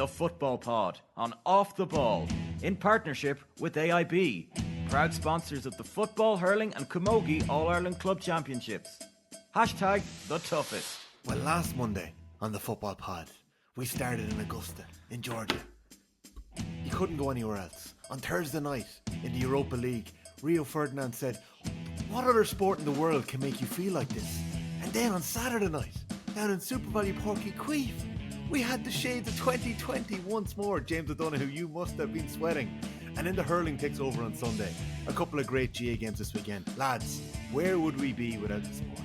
the Football Pod on Off the Ball in partnership with AIB, proud sponsors of the Football, Hurling and Camogie All-Ireland Club Championships. Hashtag the toughest. Well, last Monday on the Football Pod, we started in Augusta, in Georgia. You couldn't go anywhere else. On Thursday night, in the Europa League, Rio Ferdinand said, "What other sport in the world can make you feel like this?" And then on Saturday night, down in Super Valley Porky Queef, we had the shades of 2020 once more. James O'Donoghue, you must have been sweating. And then the hurling takes over on Sunday. A couple of great GA games this weekend. Lads, where would we be without the sport?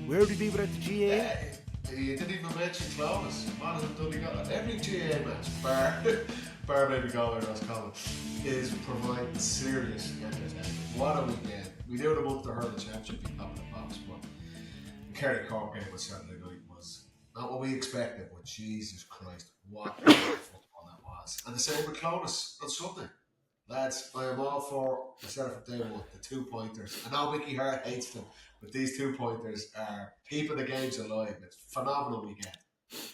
Where would we be without the GA? You didn't even mention Clovis. Monaghan, Donegal. Every GA match, bar maybe Galway or Roscommon, is providing serious entertainment. What a weekend. We knew the month the hurling championship would be top of the pops, but the Kerry Cork game on Saturday night was not what we expected, but Jesus Christ, what a football that was. And the same with Clovis on Sunday. Lads, I am all for, I said it from day one, the 2 pointers. I know Mickey Hart hates them, but these 2 pointers are keeping the games alive. It's a phenomenal weekend.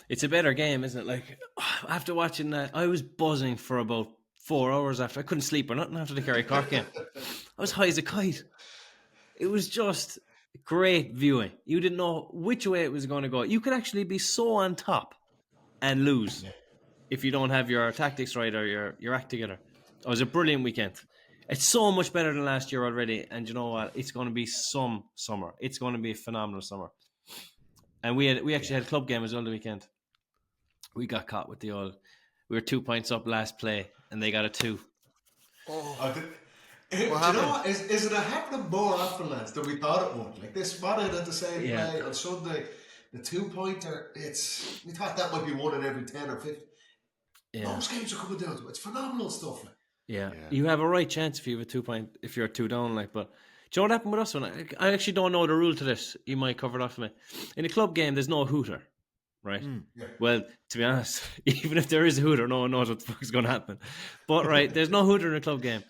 It's a better game, isn't it? Like, after watching that, I was buzzing for about 4 hours after. I couldn't sleep or nothing after the Kerry Cork game. I was high as a kite. It was just great viewing. You didn't know which way it was going to go. You could actually be so on top and lose if you don't have your tactics right or your act together. It was a brilliant weekend. It's so much better than last year already. And you know what? It's going to be some summer. It's going to be a phenomenal summer. And we actually had a club game as well the weekend. We got caught with we were 2 points up last play and they got a 2. Do you know what? Is it happening more often, lads, than we thought it would? Like this Monaghan at the same play on Sunday, the 2-pointer, we thought that might be 1 in every 10 or 15. Yeah. Those games are coming down to it. It's phenomenal stuff. Like. Yeah, you have a right chance if you have a 2 point, if you're 2 down, like, but do you know what happened with us? I actually don't know the rule to this. You might cover it off for me. In a club game, there's no hooter, right? Well, to be honest, even if there is a hooter, no one knows what the fuck is going to happen. But, right, there's no hooter in a club game.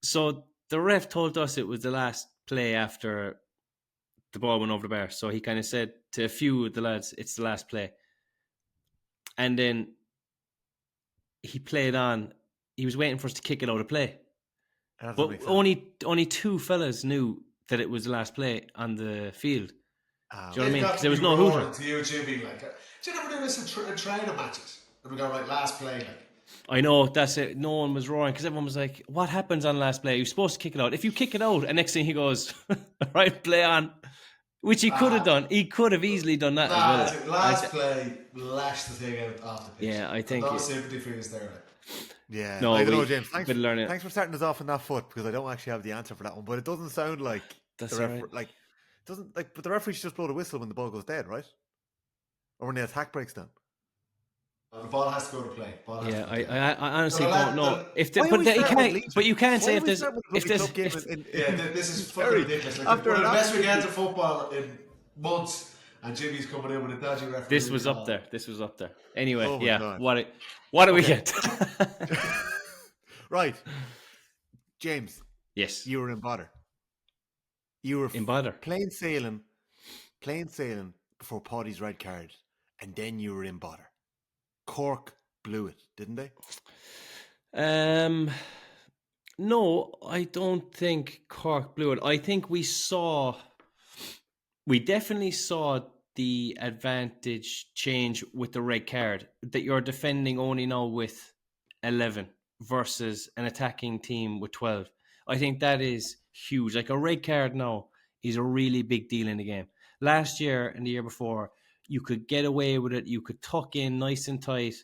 So the ref told us it was the last play after the ball went over the bar. So he kind of said to a few of the lads, it's the last play. And then he played on. He was waiting for us to kick it out of play. But only 2 fellas knew that it was the last play on the field. Do you know what I mean? Because there was no hooter. To you, Jimmy, like, do you ever do this in training matches? And we go, right, last play, like. I know, that's it. No one was roaring because everyone was like, what happens on last play? You're supposed to kick it out. If you kick it out, and next thing he goes, right, play on. Which he could have done. He could have easily done that as well. Last play, lash the thing out off the pitch. Yeah, I think. No sympathy for you there, like. Yeah, no, I don't know, James. Thanks for starting us off on that foot because I don't actually have the answer for that one. But it doesn't sound like that's the right. Like doesn't like. But the referee should just blow the whistle when the ball goes dead, right? Or when the attack breaks down. The ball has to go to play. I honestly don't know but you can't say if there's this is fucking ridiculous. Like, after the best weekend of football in months. And Jimmy's coming in with a dodgy referee. This was up there. Anyway, God. What do we get? Right. James. Yes. You were in bother. You were in bother. Plain sailing before Paddy's red card. And then you were in bother. Cork blew it, didn't they? No, I don't think Cork blew it. I think we definitely saw the advantage change with the red card, that you're defending only now with 11 versus an attacking team with 12. I think that is huge. Like, a red card now is a really big deal in the game. Last year and the year before, you could get away with it. You could tuck in nice and tight,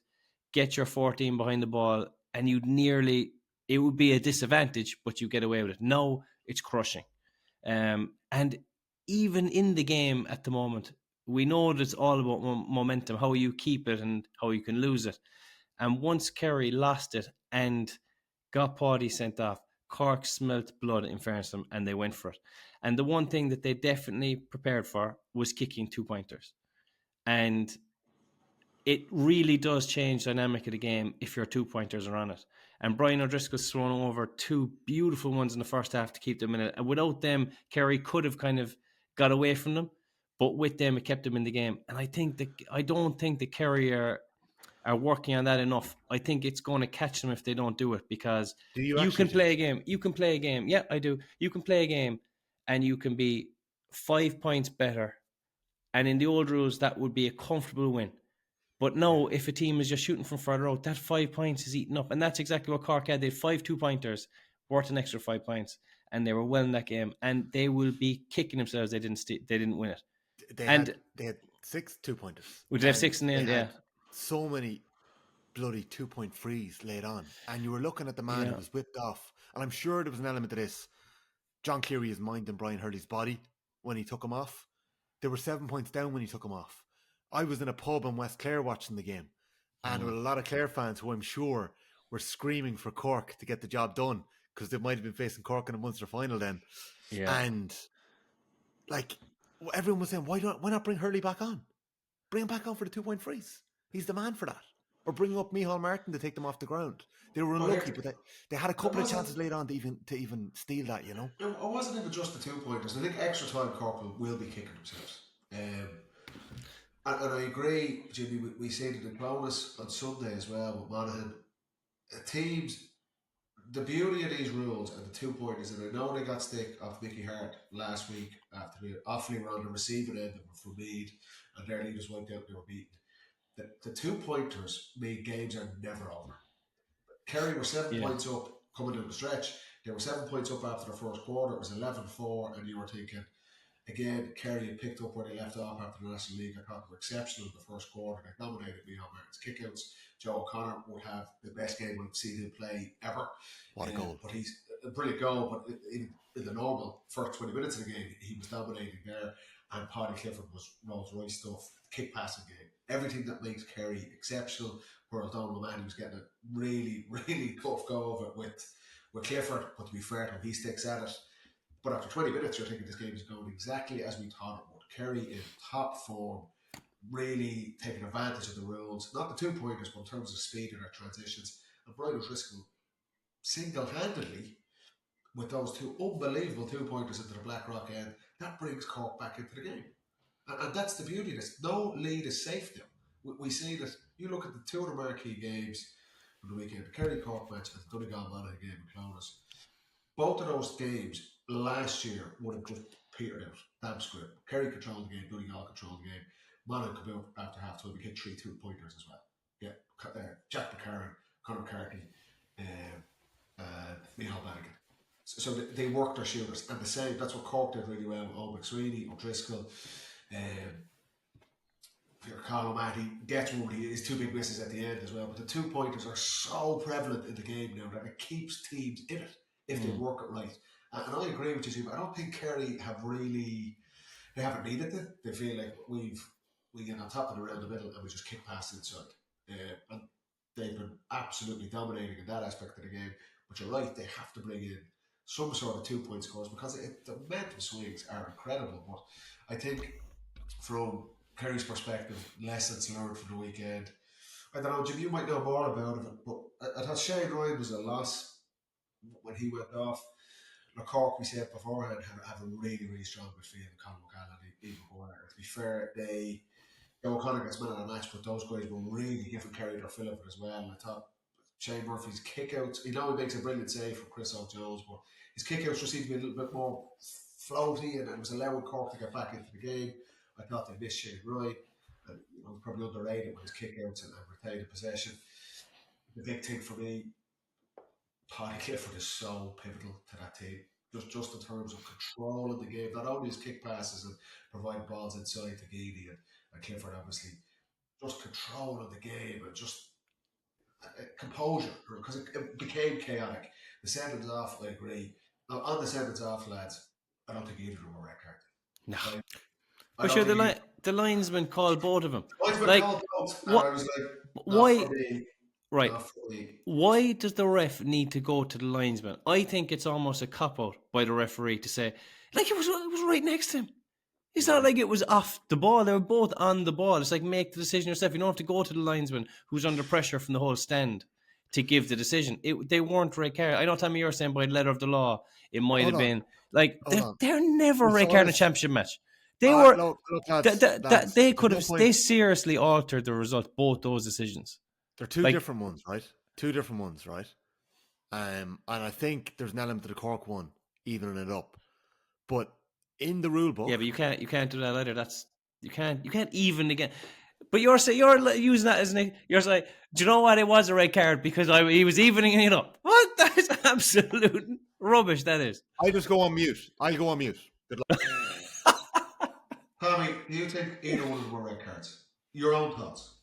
get your 14 behind the ball, and it would be a disadvantage, but you get away with it. Now it's crushing. And even in the game at the moment, we know that it's all about momentum, how you keep it and how you can lose it. And once Kerry lost it and got Paddy sent off, Cork smelt blood, in fairness to them, and they went for it. And the one thing that they definitely prepared for was kicking 2-pointers. And it really does change the dynamic of the game if your 2-pointers are on it. And Brian O'Driscoll's thrown over 2 beautiful ones in the first half to keep them in it. And without them, Kerry could have kind of got away from them. But with them, it kept them in the game. And I don't think the Kerry are are working on that enough, I think it's going to catch them if they don't do it, because Do you you actually can play a game. You can play a game. Yeah, I do. You can play a game and you can be 5 points better. And in the old rules, that would be a comfortable win. But now, if a team is just shooting from further out, that 5 points is eaten up. And that's exactly what Cork had. They had 5 2-pointers worth an extra 5 points. And they were well in that game. And they will be kicking themselves they didn't win it. They And had 6 2-pointers. we did have 6 in the end, yeah. So many bloody 2-point frees laid on. And you were looking at the man who was whipped off. And I'm sure there was an element of this. John Cleary's mind and Brian Hurley's body when he took him off. They were 7 points down when he took him off. I was in a pub in West Clare watching the game, and there were a lot of Clare fans who I'm sure were screaming for Cork to get the job done, because they might have been facing Cork in a Munster final then. Yeah. And like everyone was saying, why not bring Hurley back on? Bring him back on for the 2-point frees. He's the man for that. Or bring up Micheál Martin to take them off the ground. They were unlucky, but they had a couple of chances later on to even steal that, you know. It wasn't even just the 2-pointers. I think extra time Cork will be kicking themselves. And I agree, Jimmy, we say that the bonus on Sunday as well with Monaghan. Teams, the beauty of these rules and the 2-pointers, and I know they got stick off Mickey Hart last week after they awfully were on the receiving end from Meath, and their leaders went out and they were beaten. The 2-pointers mean games are never over. Kerry were 7 points up coming down the stretch. They were 7 points up after the first quarter. It was 11-4, and you were thinking, again, Kerry had picked up where they left off after the National League. I thought they were exceptional in the first quarter. They dominated Micheál Martin's kickouts. Joe O'Connor would have the best game we've seen him play ever. What a goal. But he's a brilliant goal, but in the normal first 20 minutes of the game, he was dominating there. And Paddy Clifford was Rolls Royce stuff, kick passing game. Everything that makes Kerry exceptional, whereas Donald O'Mahony was getting a really, really tough go of it with Clifford. But to be fair to him, he sticks at it. But after 20 minutes, you're thinking this game is going exactly as we thought it would. Kerry in top form, really taking advantage of the rules. Not the 2-pointers, but in terms of speed in their transitions. And Brian O'Driscoll, single-handedly, with those 2 unbelievable 2-pointers into the Blackrock end, that brings Cork back into the game. And that's the beauty of this. No lead is safe now. We see that, you look at the 2 of the marquee games from the weekend, the Kerry-Cork match and the Donegal-Monaghan game in Clones. Both of those games last year would have just petered out. Damn script. Kerry controlled the game, Donegal controlled the game. Monaghan come out after half time. We get 3 2-pointers as well. Yeah, Jack McCarran, Conor McCartney, and Micheál Bannigan. So they worked their shooters, and the same. That's what Cork did really well. Owen McSweeney, O'Driscoll, Carl O'Mahony gets one. His 2 big misses at the end as well. But the 2-pointers are so prevalent in the game now that it keeps teams in it if they work it right. And I agree with you, but I don't think Kerry they haven't needed it. They feel like we get on top of the around the middle and we just kick past inside. And they've been absolutely dominating in that aspect of the game. But you're right, they have to bring in some sort of 2-point scores because the momentum swings are incredible. But I think from Kerry's perspective, lessons learned from the weekend. I don't know, Jim, you might know more about it, but I thought Shane Ryan was a loss when he went off. Cork, we said beforehand, have a really, really strong midfield. Conor McCallum and even O'Connor. To be fair, O'Connor gets man of the match, but those guys were really giving Kerry their fill of it as well. And I thought Shane Murphy's kickouts, he makes a brilliant save from Chris O'Jones, but his kickouts just seemed to be a little bit more floaty and it was allowing Cork to get back into the game. I thought they missed Shane Ryan and probably underrated with his kickouts and retaining possession. The big thing for me, Paddy Clifford is so pivotal to that team. Just in terms of controlling the game, not only his kick passes and providing balls inside to Geedy and Clifford, obviously, just controlling the game and just composure, because it became chaotic. The sentence off, I agree. Now, on the sentence off, lads, I don't think either of them were red carded. No. But sure, the linesman called both of them. Called both, and I was like, why? Right. Why does the ref need to go to the linesman? I think it's almost a cop-out by the referee to say, like it was right next to him. It's not like it was off the ball. They were both on the ball. It's like, make the decision yourself. You don't have to go to the linesman who's under pressure from the whole stand to give the decision. They weren't red card. I know, Tommy, you're saying by the letter of the law, it might have been. Like, they're never red card in a championship match. They were. They seriously altered the result, both those decisions. They're two Like- different ones, right? Two different ones, right? And I think there's an element to the Cork one evening it up. But in the rule book, Yeah, but you can't do that either. You can't even again. But you're using that as an. You're saying, do you know what? It was a red card because he was evening it up. What? That's absolute rubbish. That is. I just go on mute. I'll go on mute. Good luck. Tommy, do you think either one of them were red cards? Your own thoughts.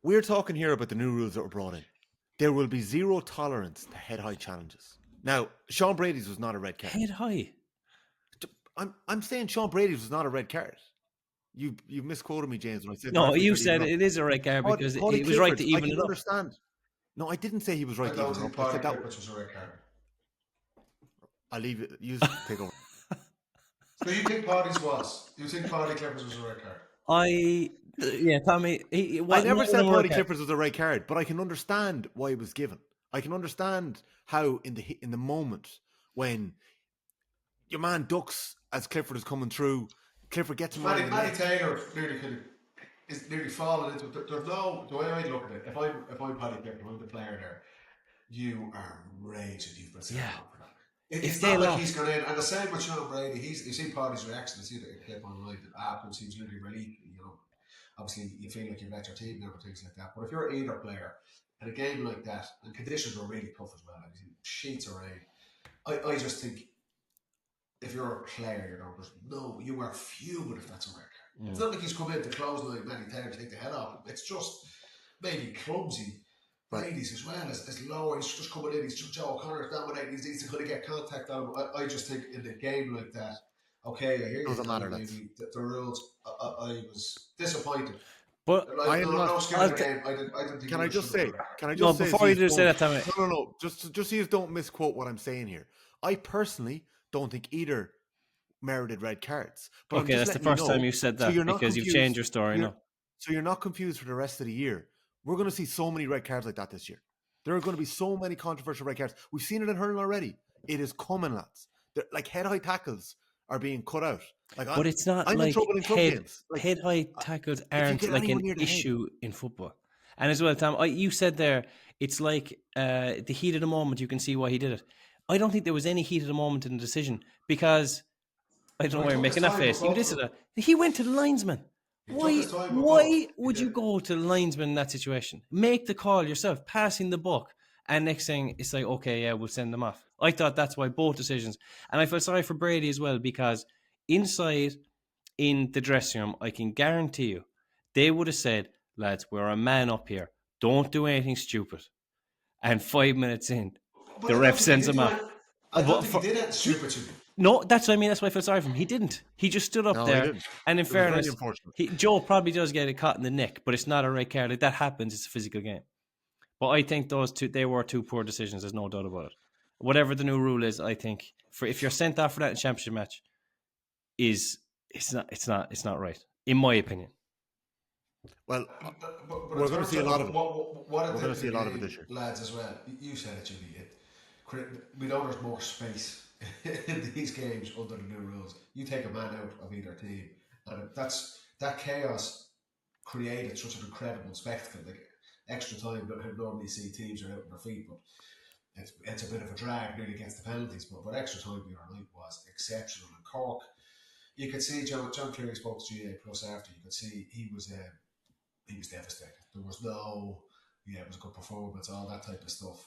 We're talking here about the new rules that were brought in. There will be zero tolerance to head-high challenges. Now, Sean Brady's was not a red card. Head high. I'm saying Sean Brady's was not a red card. You misquoted me, James, when I said No, referee you said said even it is a red card up. because Paddy he was right Clifford, to even I it can up. understand. No, I didn't say he was right I to even don't it think up. I Paddy said that. Clifford was a red card. I'll leave it. You take over. So you think Paddy's was? You think Paddy Clifford was a red card? Tommy. I never said Paddy Clifford was a red card, but I can understand why it was given. I can understand how in the moment when your man ducks as Clifford is coming through, Clifford gets him around the Matty neck. Taylor is nearly falling into it. There's no, the way I look at it, if I'm Paddy Clifford, I'm the player there, you are raging you've been sitting down for that. It's not like he's gone in, and the same with Sean Brady. You see Paddy's reaction, you see the clip online that afterwards he was literally relieved. Obviously you feel like you've let your team down and things like that. But if you're either player in a game like that, and conditions are really tough as well, like sheets of rain, I just think if you're a player, you are fuming if that's a red card. It's not like he's come in to close like Matty Taylor to take the head off. It's just maybe clumsy. Brady's as well as lower. He's just coming in. He's Joe O'Connor's dominating. He needs to kind of get contact on him. I just think in a game like that, okay, I hear you. Doesn't matter. Maybe the rules. I was disappointed. But I am not. No skin in the game. I didn't think. Can I just say? Can I No, just say? before you do say that, Tommy. No. Just so you don't misquote what I'm saying here. I personally don't think either merited red cards. But okay, that's the first time you said that because you've changed your story. No. So you're not confused for the rest of the year. We're going to see so many red cards like that this year. There are going to be so many controversial red cards. We've seen it in hurling already. It is coming, lads. Like head-high tackles are being cut out. But it's not I'm like in trouble in club games. head-high tackles aren't like an issue in football. And as well, Tom, you said there, it's like the heat of the moment. You can see why he did it. I don't think there was any heat of the moment in the decision because I don't know why you're making that face. He went to the linesman. Why would you go to the linesman in that situation? Make the call yourself, passing the buck, and next thing it's like, okay, yeah, we'll send them off. I thought that's why both decisions. And I feel sorry for Brady as well because inside in the dressing room, I can guarantee you, they would have said, lads, we're a man up here. Don't do anything stupid. And 5 minutes in, the ref sends him off. I don't think he did that stupid to me. No, that's what I mean. That's why I feel sorry for him. He didn't. He just stood up there. And in fairness, Joe probably does get it caught in the neck, but it's not a red card. Like that happens. It's a physical game. But I think they were two poor decisions. There's no doubt about it. Whatever the new rule is, I think if you're sent off for that in a championship match, it's not right, in my opinion. Well, but we're going to see a lot of it. We're going to see a lot of it this year, lads. As well, you said it, Jimmy. We know there's more space in these games under the new rules. You take a man out of either team, and that chaos created such an incredible spectacle. Like extra time, don't normally see teams are out on their feet, but it's a bit of a drag really against the penalties. But extra time the other night was exceptional. In Cork, you could see John Kerry spoke to GA Plus after. You could see he was devastated. There was it was a good performance, all that type of stuff.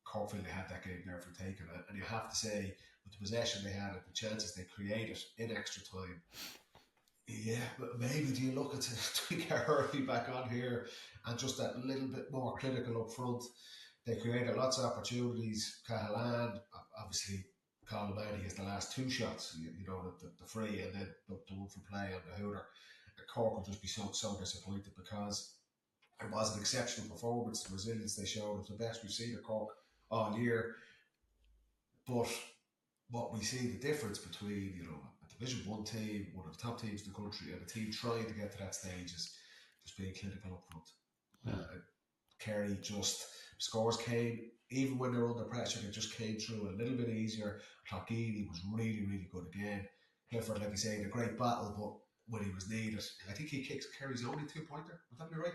Cork feel they had that game there for taking it, and you have to say with the possession they had and the chances they created in extra time. Yeah, but maybe do you look at tweak Hurley back on here and just that little bit more clinical up front? They created lots of opportunities. Cahalan, obviously, Colin Manny has the last two shots, the free and then the one for play on the Hooter. And Cork will just be so disappointed because it was an exceptional performance. The resilience they showed was the best we've seen at Cork all year. But what we see the difference between, a Division 1 team, one of the top teams in the country, and a team trying to get to that stage is just being clinical up front. Kerry scores came, even when they were under pressure, they just came through a little bit easier. Clockini was really, really good again. Clifford, like you say, a great battle, but when he was needed, I think he kicks Kerry's only 2-pointer. Would that be right?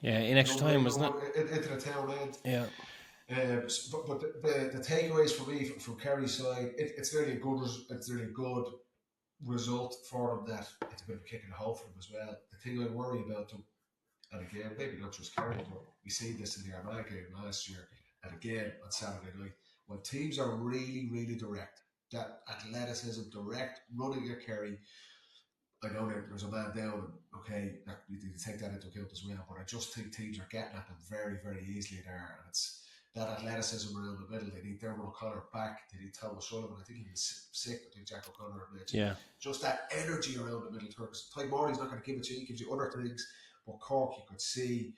Yeah, in extra time, wasn't it? Into the town end. Yeah. But the takeaways for me from Kerry's side, it's really a good result for them. That it's a bit of a kick in the hole for them as well. The thing I worry about them, and again, maybe not just Kerry, but we see this in the Armagh game last year, and again on Saturday night, when teams are really, really direct, that athleticism, direct running at Kerry. I know that there's a man down, okay, you need to take that into account as well, but I just think teams are getting at them very, very easily there, and it's that athleticism around the middle. They need Dermot O'Connor back, they need Thomas Sullivan, I think he was sick, I think Jack O'Connor mentioned. Yeah. Just that energy around the middle, because Ty Morley's not going to give it to you, he gives you other things, but Cork, you could see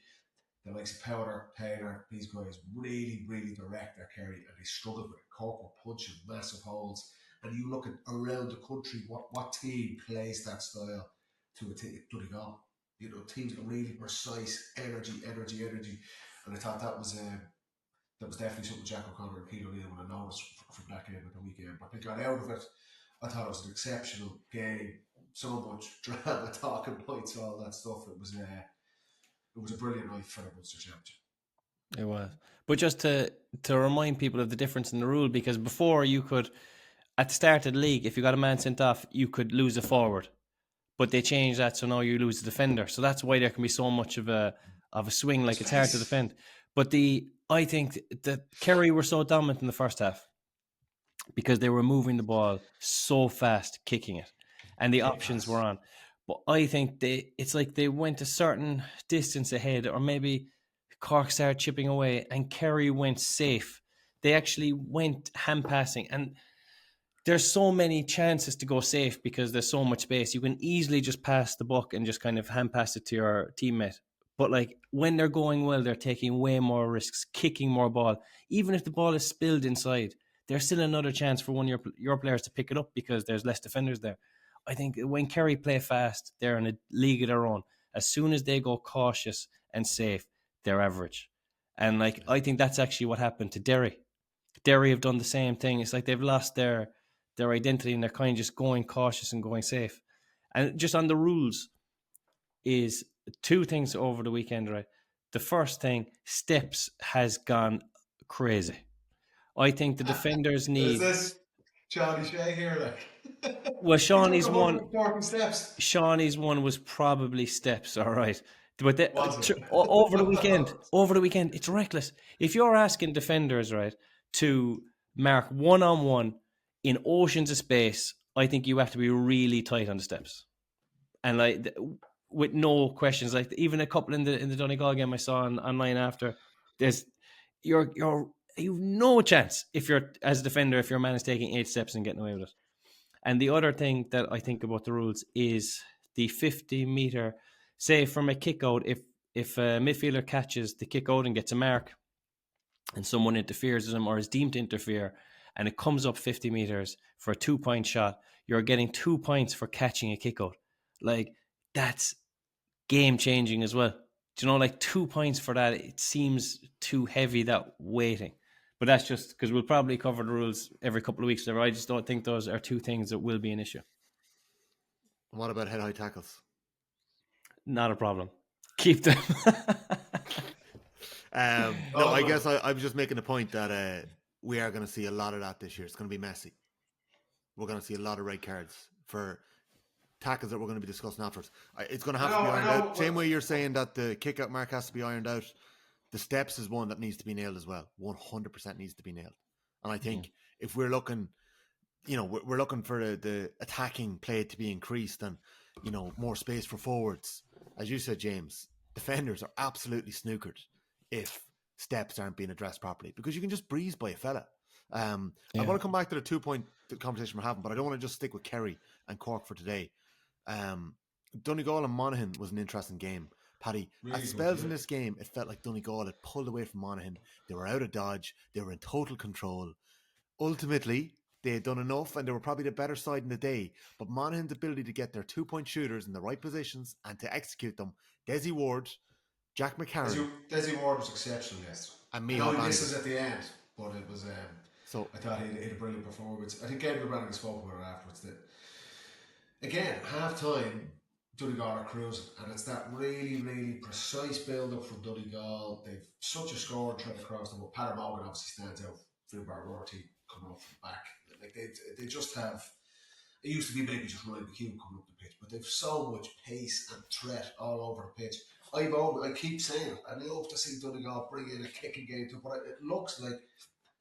the likes of Powder, Taylor, these guys really, really direct at Kerry, and they struggled with it. Cork were punching massive holes. And you look at around the country, what team plays that style to a team? Donegal. You know, teams are really precise, energy. And I thought that was definitely something Jack O'Connor and Keane O'Neill would have noticed from that game at the weekend. But they got out of it. I thought it was an exceptional game. So much drama, talking points, all that stuff. It was a brilliant night for the Ulster Championship. It was. But just to remind people of the difference in the rule, because before you could, at the start of the league, if you got a man sent off, you could lose a forward. But they changed that, so now you lose a defender. So that's why there can be so much of a swing, like it's hard to defend. But I think that Kerry were so dominant in the first half because they were moving the ball so fast, kicking it, and the options were on. But I think it's like they went a certain distance ahead, or maybe Cork started chipping away and Kerry went safe. They actually went hand passing, and there's so many chances to go safe because there's so much space. You can easily just pass the buck and just kind of hand pass it to your teammate. But like when they're going well, they're taking way more risks, kicking more ball. Even if the ball is spilled inside, there's still another chance for one of your players to pick it up because there's less defenders there. I think when Kerry play fast, they're in a league of their own. As soon as they go cautious and safe, they're average. And like I think that's actually what happened to Derry. Derry have done the same thing. It's like they've lost their identity and they're kind of just going cautious and going safe. And just on the rules is two things over the weekend, right? The first thing, steps has gone crazy. I think the defenders need... Is this Johnny Shea here? Like? Well, Shawnee's one was probably steps, all right. But over the weekend, it's reckless. If you're asking defenders, right, to mark one-on-one in oceans of space, I think you have to be really tight on the steps, and like with no questions. Like even a couple in the Donegal game I saw online after, there's you've no chance if you're as a defender if your man is taking 8 steps and getting away with it. And the other thing that I think about the rules is the 50-meter, say from a kick out, if a midfielder catches the kick out and gets a mark, and someone interferes with him or is deemed to interfere, and it comes up 50 meters for a 2-point shot, you're getting 2 points for catching a kick out. Like, that's game changing as well. Do you know, like 2 points for that, it seems too heavy, that weighting. But that's just because we'll probably cover the rules every couple of weeks. I just don't think those are two things that will be an issue. What about head-high tackles? Not a problem. Keep them. I guess I was just making the point that we are going to see a lot of that this year. It's going to be messy. We're going to see a lot of red cards for tackles that we're going to be discussing afterwards. It's going to have to be ironed out. Same way you're saying that the kick-out mark has to be ironed out. The steps is one that needs to be nailed as well. 100% needs to be nailed. And I think if we're looking, we're looking for the attacking play to be increased and, more space for forwards. As you said, James, defenders are absolutely snookered if steps aren't being addressed properly because you can just breeze by a fella. I want to come back to the 2-point conversation we're having, but I don't want to just stick with Kerry and Cork for today. Donegal and Monaghan was an interesting game. Paddy, really at spells in this game, it felt like Donegal had pulled away from Monaghan. They were out of dodge. They were in total control. Ultimately, they had done enough and they were probably the better side in the day. But Monaghan's ability to get their 2-point shooters in the right positions and to execute them, Desi Ward, Jack McCarron. Desi Ward was exceptional yesterday. And he misses at the end, but it was... I thought he had a brilliant performance. I think Gabriel Brannigan spoke about it afterwards. That, again, half-time... Donegal are cruising, and it's that really, really precise build-up from Donegal. They've such a score threat across them. Paddy Morgan obviously stands out. Finbar Rorty coming up from the back. Like they just have. It used to be maybe just Ryan McHugh coming up the pitch, but they've so much pace and threat all over the pitch. I keep saying it, and I hope to see Donegal bring in a kicking game too, but it looks like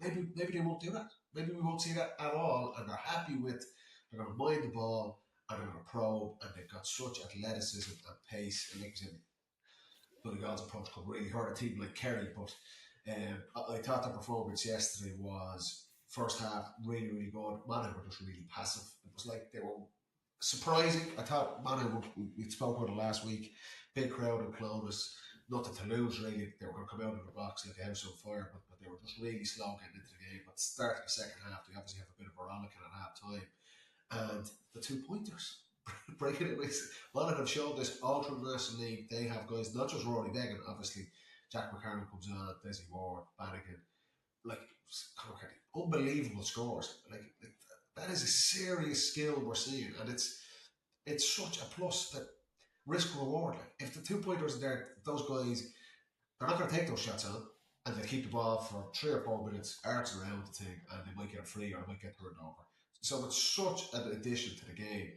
maybe they won't do that. Maybe we won't see that at all, and they're happy with they're going to mind the ball and they're going to probe, and they've got such athleticism and pace. And like I said, Donegal's approach could really hurt a team like Kerry, but I thought the performance yesterday was first half really, really good. Monaghan were just really passive. It was like they were surprising. I thought Monaghan, we spoke about it last week, big crowd in Clones, nothing to lose really. They were going to come out of the box like a house on fire, but they were just really slow getting into the game. But starting the second half, they obviously have a bit of a rollicking at half time. And the 2 pointers. Breaking it with Monaghan have shown this Ultra National League. They have guys, not just Rory Degan, obviously Jack McCarron comes on, Desi Ward, Bannigan, like unbelievable scores. Like that is a serious skill we're seeing, and it's such a plus that risk reward. Like if the 2 pointers are there, those guys they're not going to take those shots on, and they keep the ball for 3 or 4 minutes, arcs around the thing, and they might get it free or they might get turned over. So it's such an addition to the game.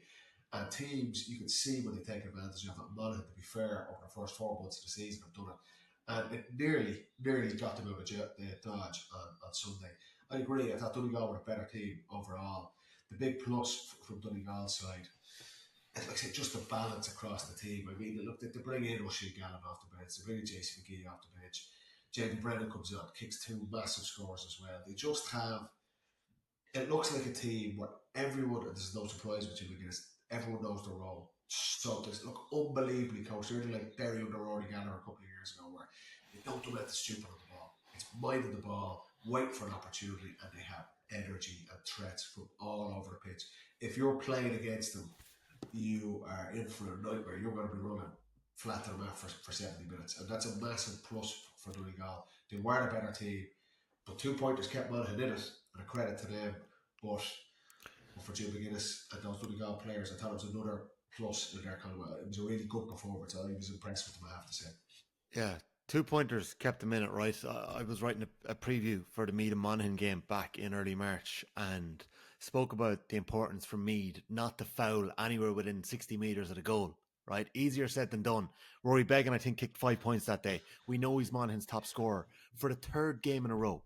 And teams, you can see when they take advantage of it. Monaghan, to be fair, over the first 4 months of the season have done it. And it nearly got them out of dodge on Sunday. I agree, I thought Donegal were a better team overall. The big plus from Donegal's side, it's like I said, just the balance across the team. I mean, look, they bring in O'Shea Gallen off the bench, they bring in JC McGee off the bench. Jamie Brennan comes on, kicks 2 massive scores as well. They just have, it looks like a team where everyone, and there's no surprise with Jimmy Guinness, everyone knows their role. So they look unbelievably coached. They're like Derry under Rory Gallagher a couple of years ago, where they don't do anything stupid on the ball. It's minding the ball, wait for an opportunity, and they have energy and threats from all over the pitch. If you're playing against them, you are in for a nightmare. You're going to be running flat to the mat for 70 minutes, and that's a massive plus for Donegal. They were a better team, but 2 pointers kept Monaghan in it, and a credit to them. But for Jim McGuinness and those Donegal players, I thought it was another plus in their kind of. It was a really good performance. I was impressed with them, I have to say. Yeah, 2 pointers kept them in it, right? I was writing a preview for the Meath and Monaghan game back in early March and spoke about the importance for Meath not to foul anywhere within 60 metres of the goal, right? Easier said than done. Rory Beggan, I think, kicked 5 points that day. We know he's Monaghan's top scorer for the 3rd game in a row.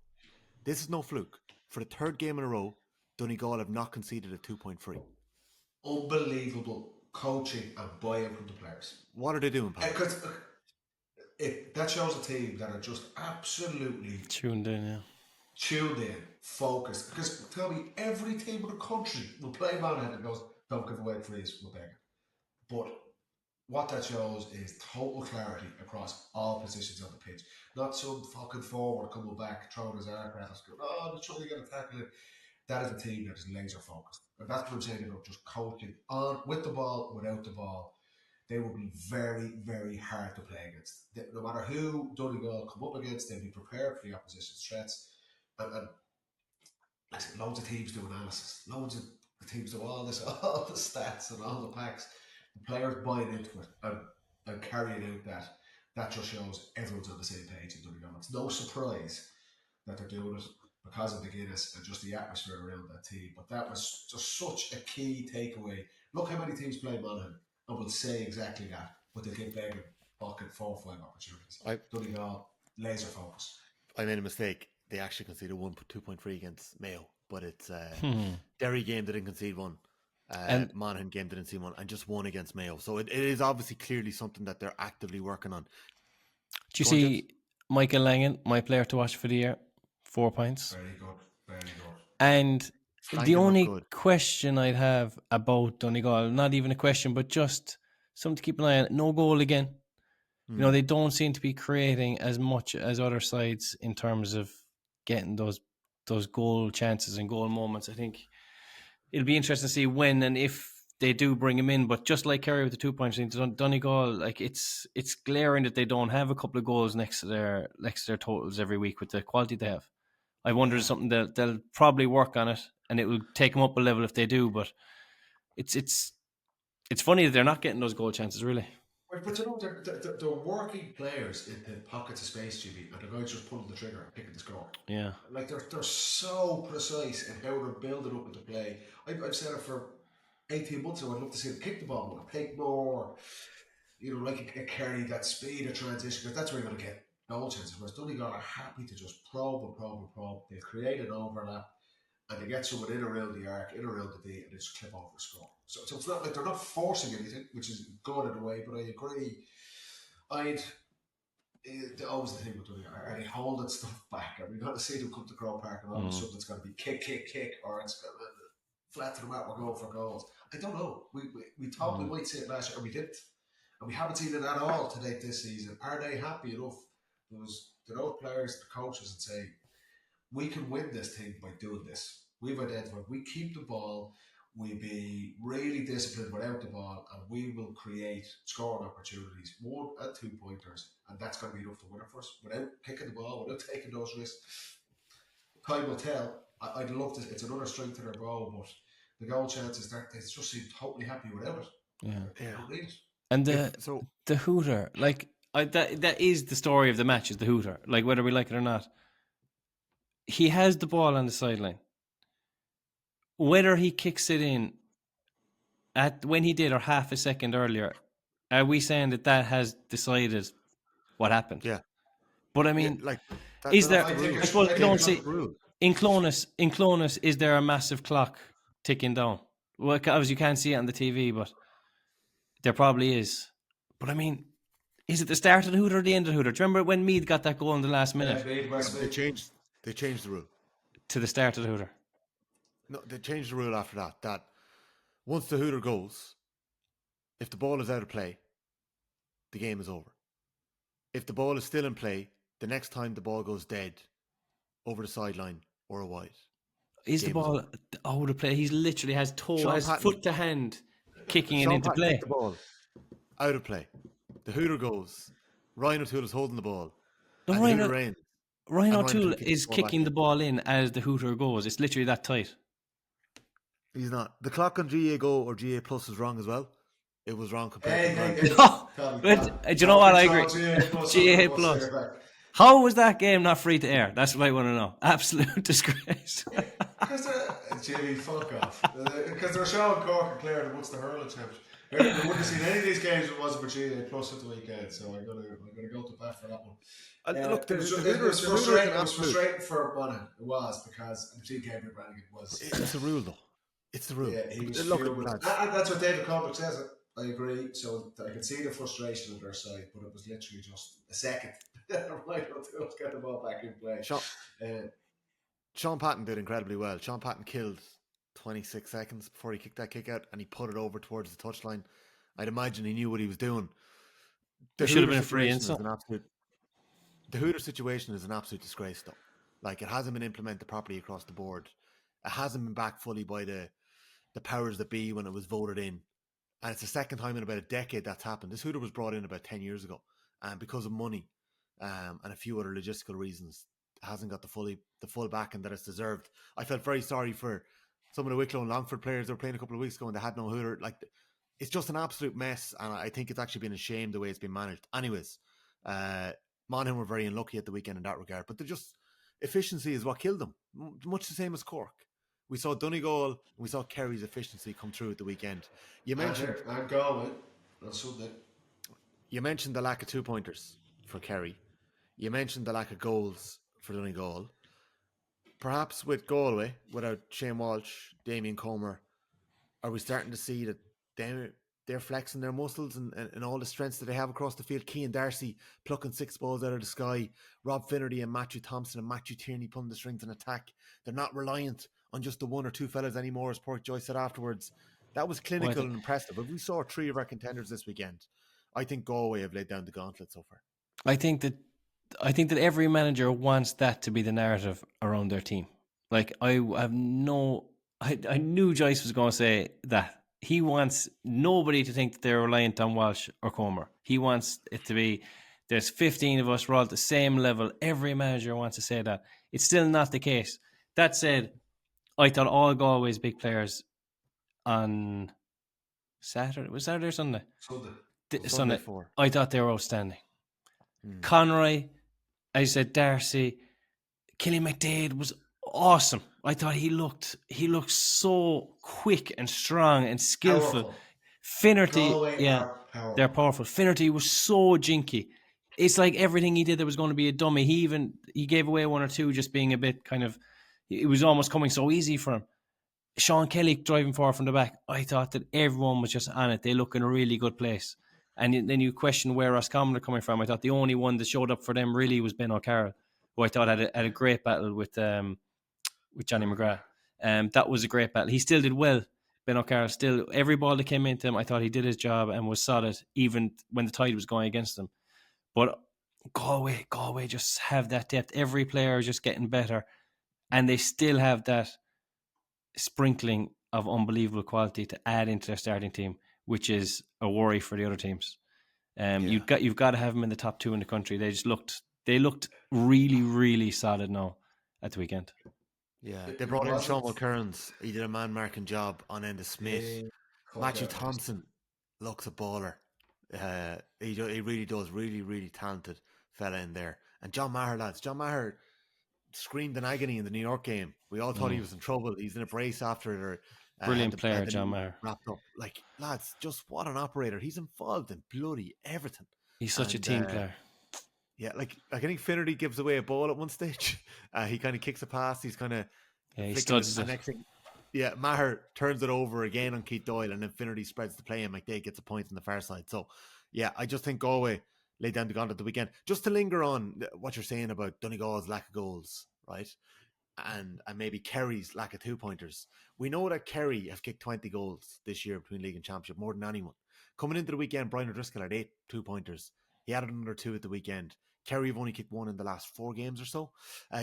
This is no fluke. For the 3rd game in a row, Donegal have not conceded a 2-point free. Unbelievable coaching and buy-in from the players. What are they doing, Paddy? That shows a team that are just absolutely tuned in, focused. Because tell me, every team in the country will play Monaghan and goes, don't give away frees, we'll beg it. But what that shows is total clarity across all positions on the pitch. Not some fucking forward coming back, throwing his arm at us, going, oh, they're trying to get a tackle in. That is a team that is laser focused. And that's what I'm saying about just coaching on with the ball, without the ball. They will be very, very hard to play against. No matter who Donegal come up against, they'll be prepared for the opposition's threats. And loads of teams do analysis. Loads of the teams do all this, all the stats and all the packs. The players buying into it and carrying out that just shows everyone's on the same page in Donegal. It's no surprise that they're doing it because of the Guinness and just the atmosphere around that team. But that was just such a key takeaway. Look how many teams play Monaghan and will say exactly that, but they give Beggan fucking 4 or 5 opportunities. Donegal, laser focus. I made a mistake. They actually conceded 1 2-point free against Mayo, but it's Derry game didn't concede one. And Monaghan game didn't see one, and just 1 against Mayo. So it is obviously clearly something that they're actively working on. Do you see Michael Langan, my player to watch for the year? 4 points. Very good, very good. And the only question I'd have about Donegal, not even a question, but just something to keep an eye on, no goal again. You know, they don't seem to be creating as much as other sides in terms of getting those goal chances and goal moments. I think it'll be interesting to see when and if they do bring him in. But just like Kerry with the 2 points, Donegal, like it's glaring that they don't have a couple of goals next to their totals every week with the quality they have. I wonder if something they'll probably work on it, and it will take them up a level if they do. But it's It's funny that they're not getting those goal chances, really. But you know, they're working players into pockets of space, Jimmy, and the guys just pulling the trigger and picking the score. Yeah. Like they're so precise in how they're building up into play. I've said it for 18 months now. I'd love to see them kick the ball more, take more. You know, like a Kerry, that speed of transition, because that's where you're going to get goal chances. Whereas Donegal are happy to just probe. They create an overlap and they get someone in around the arc, in around the D, and they just clip over the score. So it's not like they're not forcing anything, which is good in a way, but I agree. Always the thing with Donegal, are they holding stuff back? Are we going to see them come to Croke Park and all of a sudden it's going to be kick, or it's going to flat to the mat, we're going for goals? I don't know. We thought we might see it last year, and we didn't. And we haven't seen it at all to date this season. Are they happy enough? Those players, the coaches, and say, we can win this thing by doing this. We've identified, we keep the ball, we be really disciplined without the ball, and we will create scoring opportunities, 1 and 2 pointers, and that's going to be enough to win it for us without kicking the ball, without taking those risks. Time will tell. I'd love to. It's another string to their bow, but the goal chances, they just seem totally happy without it. Yeah. They don't need it. And the Hooter, like that is the story of the match, is the Hooter. Like, whether we like it or not, he has the ball on the sideline. Whether he kicks it in at when he did or half a second earlier, are we saying that has decided what happened? Yeah. But I mean, Yeah, like is there? I I suppose we don't see rule. in Clonus. Is there a massive clock ticking down? Well, obviously you can't see it on the TV, but there probably is. But I mean, is it the start of the Hooter or the end of the Hooter? Do you remember when Meath got that goal in the last minute? They changed the rule. To the start of the Hooter. No, they changed the rule after that. That once the Hooter goes, if the ball is out of play, the game is over. If the ball is still in play, the next time the ball goes dead, over the sideline or a wide. Is the ball out of play? He literally has foot to hand, kicking it into play. The ball out of play. The Hooter goes. Ryan O'Toole is holding the ball. No, Ryan O'Toole is kicking the ball in as the Hooter goes. It's literally that tight. He's not. The clock on GA Go or GA Plus is wrong as well. It was wrong compared to do you know what? I agree. GA Plus. How was that game not free to air? That's what I want to know. Absolute disgrace. Because Jimmy, fuck off. Because they're showing Cork and Clare what's the hurling championship. I wouldn't have seen any of these games if it wasn't for GA Plus at the weekend, so I'm gonna go to bat for that one. Look, it was frustrating for Monaghan. It was, because the team Kerry Brannigan was. It's the rule, though. It's the rule. Yeah, he was and that's what David Comic says. I agree. So I can see the frustration on their side, but it was literally just a second. Right until get the ball back in play. Sean Patton did incredibly well. Sean Patton killed 26 seconds before he kicked that kick out, and he put it over towards the touchline. I'd imagine he knew what he was doing. There should have been a free insult. The Hooter situation is an absolute disgrace, though. Like, it hasn't been implemented properly across the board. It hasn't been backed fully by the powers that be when it was voted in. And it's the second time in about a decade that's happened. This Hooter was brought in about 10 years ago. And because of money and a few other logistical reasons, it hasn't got the full backing that it's deserved. I felt very sorry for some of the Wicklow and Longford players that were playing a couple of weeks ago and they had no Hooter. Like, it's just an absolute mess. And I think it's actually been a shame the way it's been managed. Anyways, Monaghan were very unlucky at the weekend in that regard. But efficiency is what killed them. Much the same as Cork. We saw Donegal and we saw Kerry's efficiency come through at the weekend. You mentioned Galway on Sunday. You mentioned the lack of 2-pointers for Kerry. You mentioned the lack of goals for Donegal. Perhaps with Galway, without Shane Walsh, Damien Comer, are we starting to see that they're flexing their muscles and all the strengths that they have across the field? Cian Darcy plucking 6 balls out of the sky. Rob Finnerty and Matthew Thompson and Matthew Tierney pulling the strings in attack. They're not reliant on just the 1 or 2 fellas anymore, as Portjoy said afterwards. That was clinical and impressive. If we saw 3 of our contenders this weekend, I think Galway have laid down the gauntlet so far. I think that every manager wants that to be the narrative around their team. Like, I knew Joyce was going to say that. He wants nobody to think that they're reliant on Walsh or Comer. He wants it to be, there's 15 of us, we're all at the same level. Every manager wants to say that. It's still not the case. That said, I thought all Galway's big players on Saturday. Was Saturday or Sunday? Sunday. Sunday. 4. I thought they were outstanding. Conroy, as you said, Darcy, Killian McDade was awesome. I thought he looked so quick and strong and skillful. Powerful. Finnerty, Galway are powerful. they're powerful. Finnerty was so jinky. It's like everything he did that was going to be a dummy. He gave away one or two, just being a bit kind of. It was almost coming so easy for him. Sean Kelly driving forward from the back. I thought that everyone was just on it. They look in a really good place. And then you question where Roscommon are coming from. I thought the only one that showed up for them really was Ben O'Carroll, who I thought had a great battle with Johnny McGrath. That was a great battle. He still did well. Ben O'Carroll still, every ball that came into him, I thought he did his job and was solid, even when the tide was going against him. But Galway just have that depth. Every player is just getting better, and they still have that sprinkling of unbelievable quality to add into their starting team, which is a worry for the other teams. You've got to have them in the top 2 in the country. They looked really, really solid now at the weekend. Yeah, they brought in Sean Mulcairns. He did a man-marking job on Enda Smith. Matthew Thompson looks a baller. He really does. Really, really talented fella in there. And John Maher, lads. John Maher screamed in agony in the New York game. We all thought he was in trouble. He's in a brace after it. Brilliant player, John Maher. Wrapped up. Like, lads, just what an operator. He's involved in bloody everything. He's such a team player. Yeah, like I think Finnerty gives away a ball at one stage. He kind of kicks a pass. He's kind of he studs it. Next thing, Maher turns it over again on Keith Doyle, and then Finnerty spreads the play, and McDade gets a point on the far side. So, yeah, I just think Galway laid down the gauntlet the weekend. Just to linger on what you're saying about Donegal's lack of goals, right? And maybe Kerry's lack of 2-pointers. We know that Kerry have kicked 20 goals this year between league and championship, more than anyone. Coming into the weekend, Brian O'Driscoll had 8 2-pointers. He added another 2 at the weekend. Kerry have only kicked 1 in the last 4 games or so.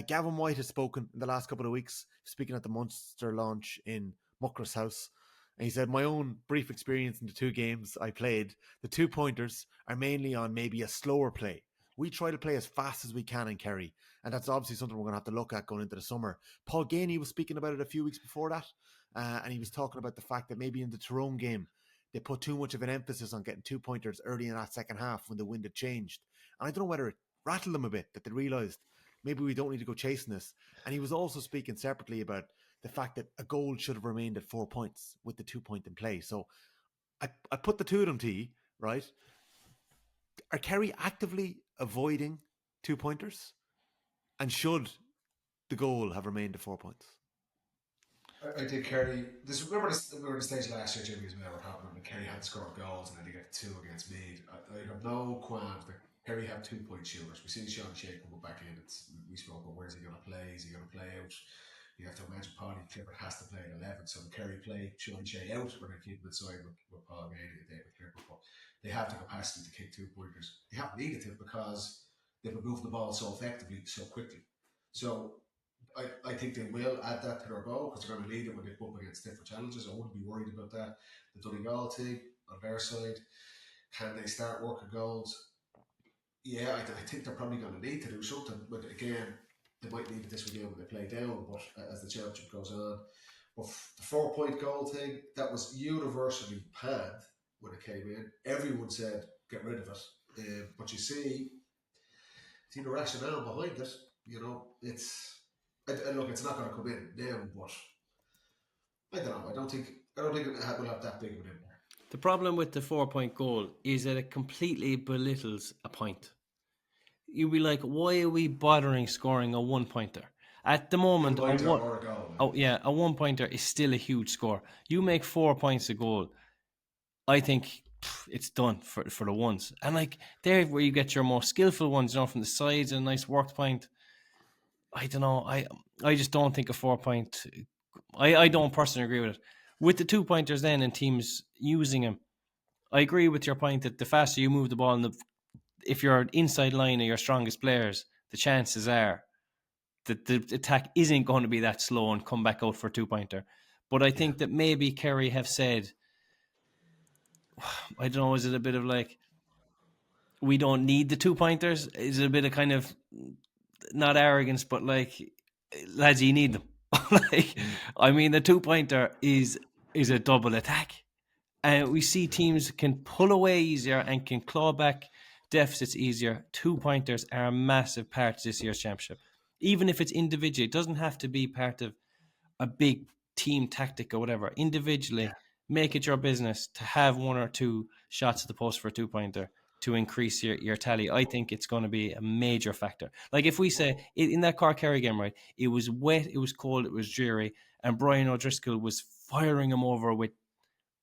Gavin White has spoken in the last couple of weeks, speaking at the Munster launch in Mucker's house. And he said, my own brief experience in the 2 games I played, the 2-pointers are mainly on maybe a slower play. We try to play as fast as we can in Kerry, and that's obviously something we're going to have to look at going into the summer. Paul Ganey was speaking about it a few weeks before that, and he was talking about the fact that maybe in the Tyrone game, they put too much of an emphasis on getting 2-pointers early in that second half when the wind had changed. And I don't know whether it rattled them a bit that they realised maybe we don't need to go chasing this. And he was also speaking separately about the fact that a goal should have remained at 4 points with the 2-point in play. So I put the two of them to you, right? Are Kerry actively avoiding 2-pointers? And should the goal have remained at 4 points? I think Kerry. Remember the stage last year, Jimmy, as well. What happened when Kerry had scored goals and then they get 2 against Meath. I have no qualms that Kerry have 2-point shooters. We've seen Sean Shea come back in. We spoke about where's he going to play? Is he going to play out? You have to imagine Paddy Clifford has to play at 11. So Kerry play Sean Shea out when they keep him inside with Paul Ganey and David Clifford. But they have the capacity to kick 2-pointers. They haven't needed to because they've been moving the ball so effectively, so quickly. So I think they will add that to their bow because they're going to lead it when they go up against different challenges. I wouldn't be worried about that. The Donegal team on their side, can they start working goals? Yeah, I think they're probably going to need to do something. But again, they might need it this weekend when they play down. But as the championship goes on, but the 4-point goal thing that was universally panned when it came in. Everyone said get rid of it. But you see the rationale behind it. You know, and look, it's not going to come in now, but I don't know. I don't think it will have that big of an impact. The problem with the 4-point goal is that it completely belittles a point. You'd be like, why are we bothering scoring a 1-pointer? At the moment, a 1-pointer is still a huge score. You make 4 points a goal, I think it's done for the ones. And like there where you get your more skillful ones, from the sides and a nice worked point. I don't know. I just don't think a 4-point. I don't personally agree with it. With the 2-pointers then and teams using them, I agree with your point that the faster you move the ball, if you're inside line of your strongest players, the chances are that the attack isn't going to be that slow and come back out for a 2-pointer. But I think that maybe Kerry have said, I don't know, is it a bit of like, we don't need the 2-pointers? Is it a bit of kind of, not arrogance, but like, lads, you need them. I mean, the 2-pointer is a double attack. And we see teams can pull away easier and can claw back deficits easier. 2-pointers are a massive part of this year's championship. Even if it's individual, it doesn't have to be part of a big team tactic or whatever. Individually, make it your business to have 1 or 2 shots at the post for a 2-pointer to increase your tally. I think it's going to be a major factor. Like if we say in that Cork Kerry game, right, it was wet, it was cold, it was dreary, and Brian O'Driscoll was firing him over with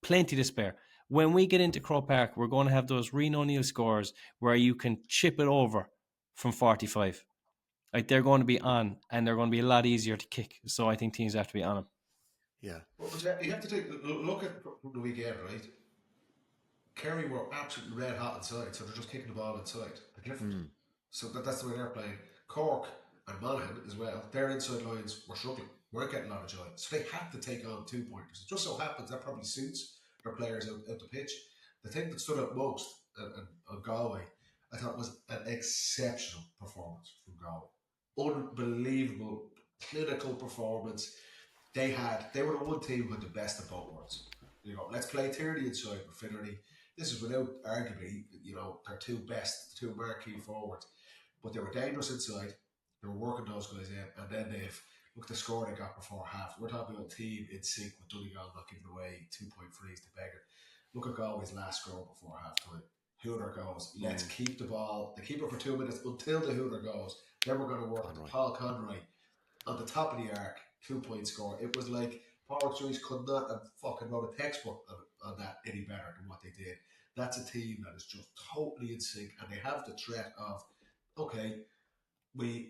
plenty to spare. When we get into Croke Park, we're going to have those Rian O'Neill scores where you can chip it over from 45. Like they're going to be on, and they're going to be a lot easier to kick. So I think teams have to be on them. Yeah. Well, you have to take a look at the weekend, right? Kerry were absolutely red hot inside, so they're just kicking the ball inside. They're different. So that's the way they're playing. Cork and Monaghan as well, their inside lines were struggling, weren't getting a lot of joy. So they had to take on 2-pointers. It just so happens that probably suits their players out the pitch. The thing that stood out most on Galway, I thought, was an exceptional performance from Galway. Unbelievable clinical performance. They were the one team who had the best of both worlds. You know, let's play Tierney inside with Finnerty. This is without arguably, their two marquee forwards. But they were dangerous inside. They were working those guys in, and then look the score they got before half. We're talking about a team in sync with Donegal not giving away 2-point frees to Beggar. Look at Galway's last score before half time. Hooter goes, let's keep the ball. They keep it for 2 minutes until the Hooter goes. Then we're going to work Paul Conroy on the top of the arc, 2-point score. It was like Paul Joyce could not have fucking wrote a textbook on that any better than what they did. That's a team that is just totally in sync, and they have the threat of, okay, we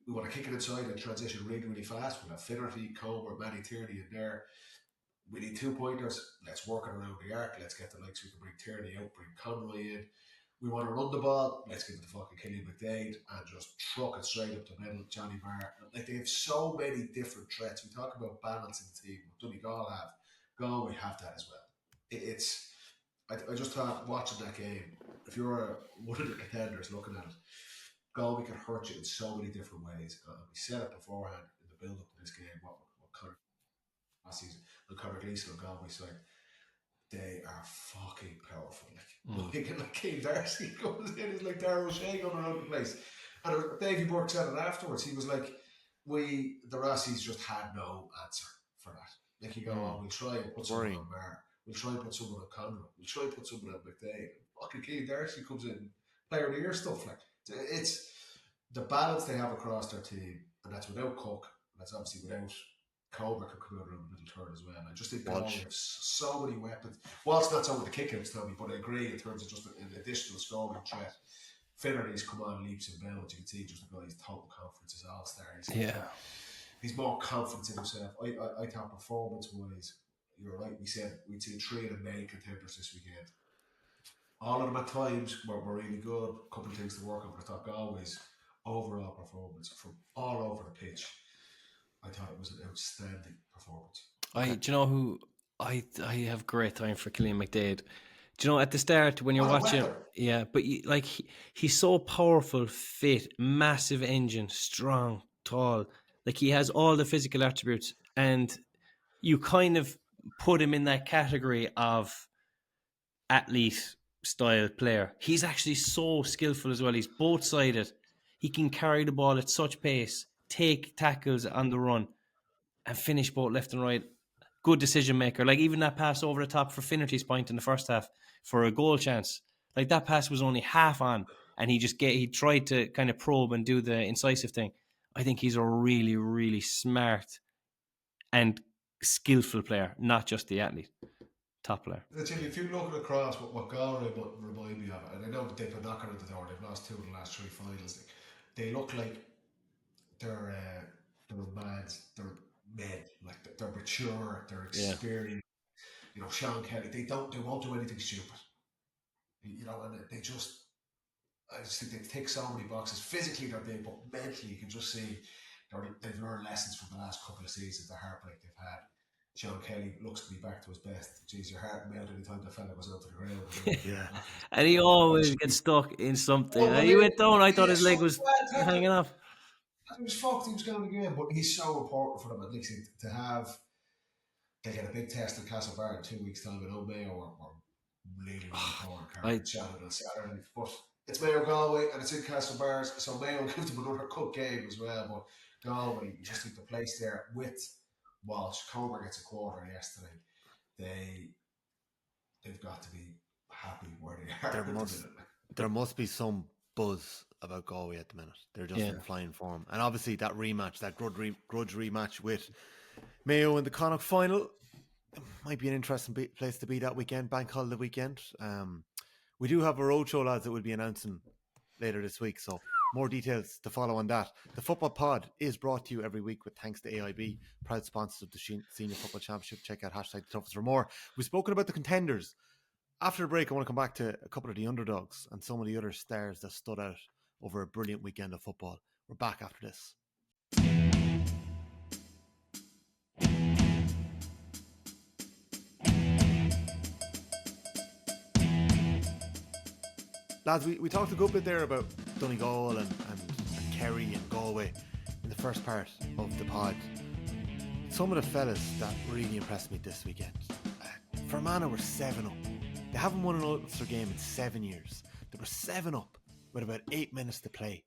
want to kick it inside and transition really, really fast. We'll have Finnerty, Comer, Matty Tierney in there. We need 2-pointers. Let's work it around the arc. Let's get the likes. We can bring Tierney out, bring Conroy in. We want to run the ball. Let's give it to fucking Killian McDade and just truck it straight up the middle. Johnny Barr. Like, they have so many different threats. We talk about balance in the team. Donegal have. Galway have that as well. I just thought, watching that game, if you're one of the contenders looking at it, Galway can hurt you in so many different ways. We said it beforehand in the build-up to this game, what Conor last season, and Conor Gleeson on Galway side, they are fucking powerful. Like Keane Darcy comes in, it's like Darrell O'Shea going around the place. And Davy Burke said it afterwards. He was like, the Rossies just had no answer for that. Like, we'll try and put someone on Mar. We'll try and put someone on Conroy. We'll try and put someone on McDade. Fucking Keane Darcy comes in, player of the year stuff. Like, it's the balance they have across their team, and that's without Cook. That's obviously without Comer could come out around the middle third as well. I just think they have so many weapons. Whilst not so with the kickouts, Tommy, but I agree in terms of just an additional scoring threat. Finnerty's come on leaps and bounds. You can see just the guy's total confidence is all-star. He's more confident in himself. I thought performance-wise, you're right, we said we'd see 3 of the main contenders this weekend. All of them at times were really good. A couple of things to work on, but I thought Galway's overall performance from all over the pitch, I thought it was an outstanding performance. Do you know who I have great time for Killian McDade. Do you know, at the start when you're watching, but he's so powerful, fit, massive engine, strong, tall. Like, he has all the physical attributes, and you kind of put him in that category of athlete style player. He's actually so skillful as well. He's both sided. He can carry the ball at such pace, take tackles on the run, and finish both left and right. Good decision maker. Like, even that pass over the top for Finnerty's point in the first half for a goal chance. Like, that pass was only half on, and he tried to kind of probe and do the incisive thing. I think he's a really, really smart and skillful player, not just the athlete. Top player. If you look across what Galway remind me of, and I know that they've been knocking at the door, they've lost 2 of the last 3 finals. They look like they're men, like they're mature, they're experienced. You know, Sean Kelly, they won't do anything stupid. You know, and I just think they tick so many boxes. Physically they're big, but mentally you can just see they've learned lessons from the last couple of seasons, the heartbreak they've had. Sean Kelly looks to be back to his best. Jeez, your heart melted any time the fella goes onto the ground. And he always gets stuck in something. He went down, I thought his leg was hanging off. He was fucked, he was going again, but he's so important for them, at least, to have they get a big test in Castlebar in 2 weeks' time. I know Mayo are really, really poor in I- Kerry Shannon on Saturday. But it's Mayo Galway and it's in Castlebar, so Mayo will give them another cup game as well. But Galway, you just think the place there with Walsh, Comer gets a quarter yesterday. They've got to be happy where they are. There must be some buzz about Galway at the minute. They're just in flying form. And obviously that rematch, that grudge rematch with Mayo in the Connacht final, might be an interesting place to be that weekend, bank holiday weekend. We do have a roadshow, lads, that we'll be announcing later this week. So more details to follow on that. The Football Pod is brought to you every week with thanks to AIB, proud sponsors of the Senior Football Championship. Check out #the toughest for more. We've spoken about the contenders. After the break, I want to come back to a couple of the underdogs and some of the other stars that stood out over a brilliant weekend of football. We're back after this. Lads, we talked a good bit there about Donegal and Kerry and Galway in the first part of the pod. Some of the fellas that really impressed me this weekend. Fermanagh were 7-up. They haven't won an Ulster game in 7 years. They were 7-up with about 8 minutes to play.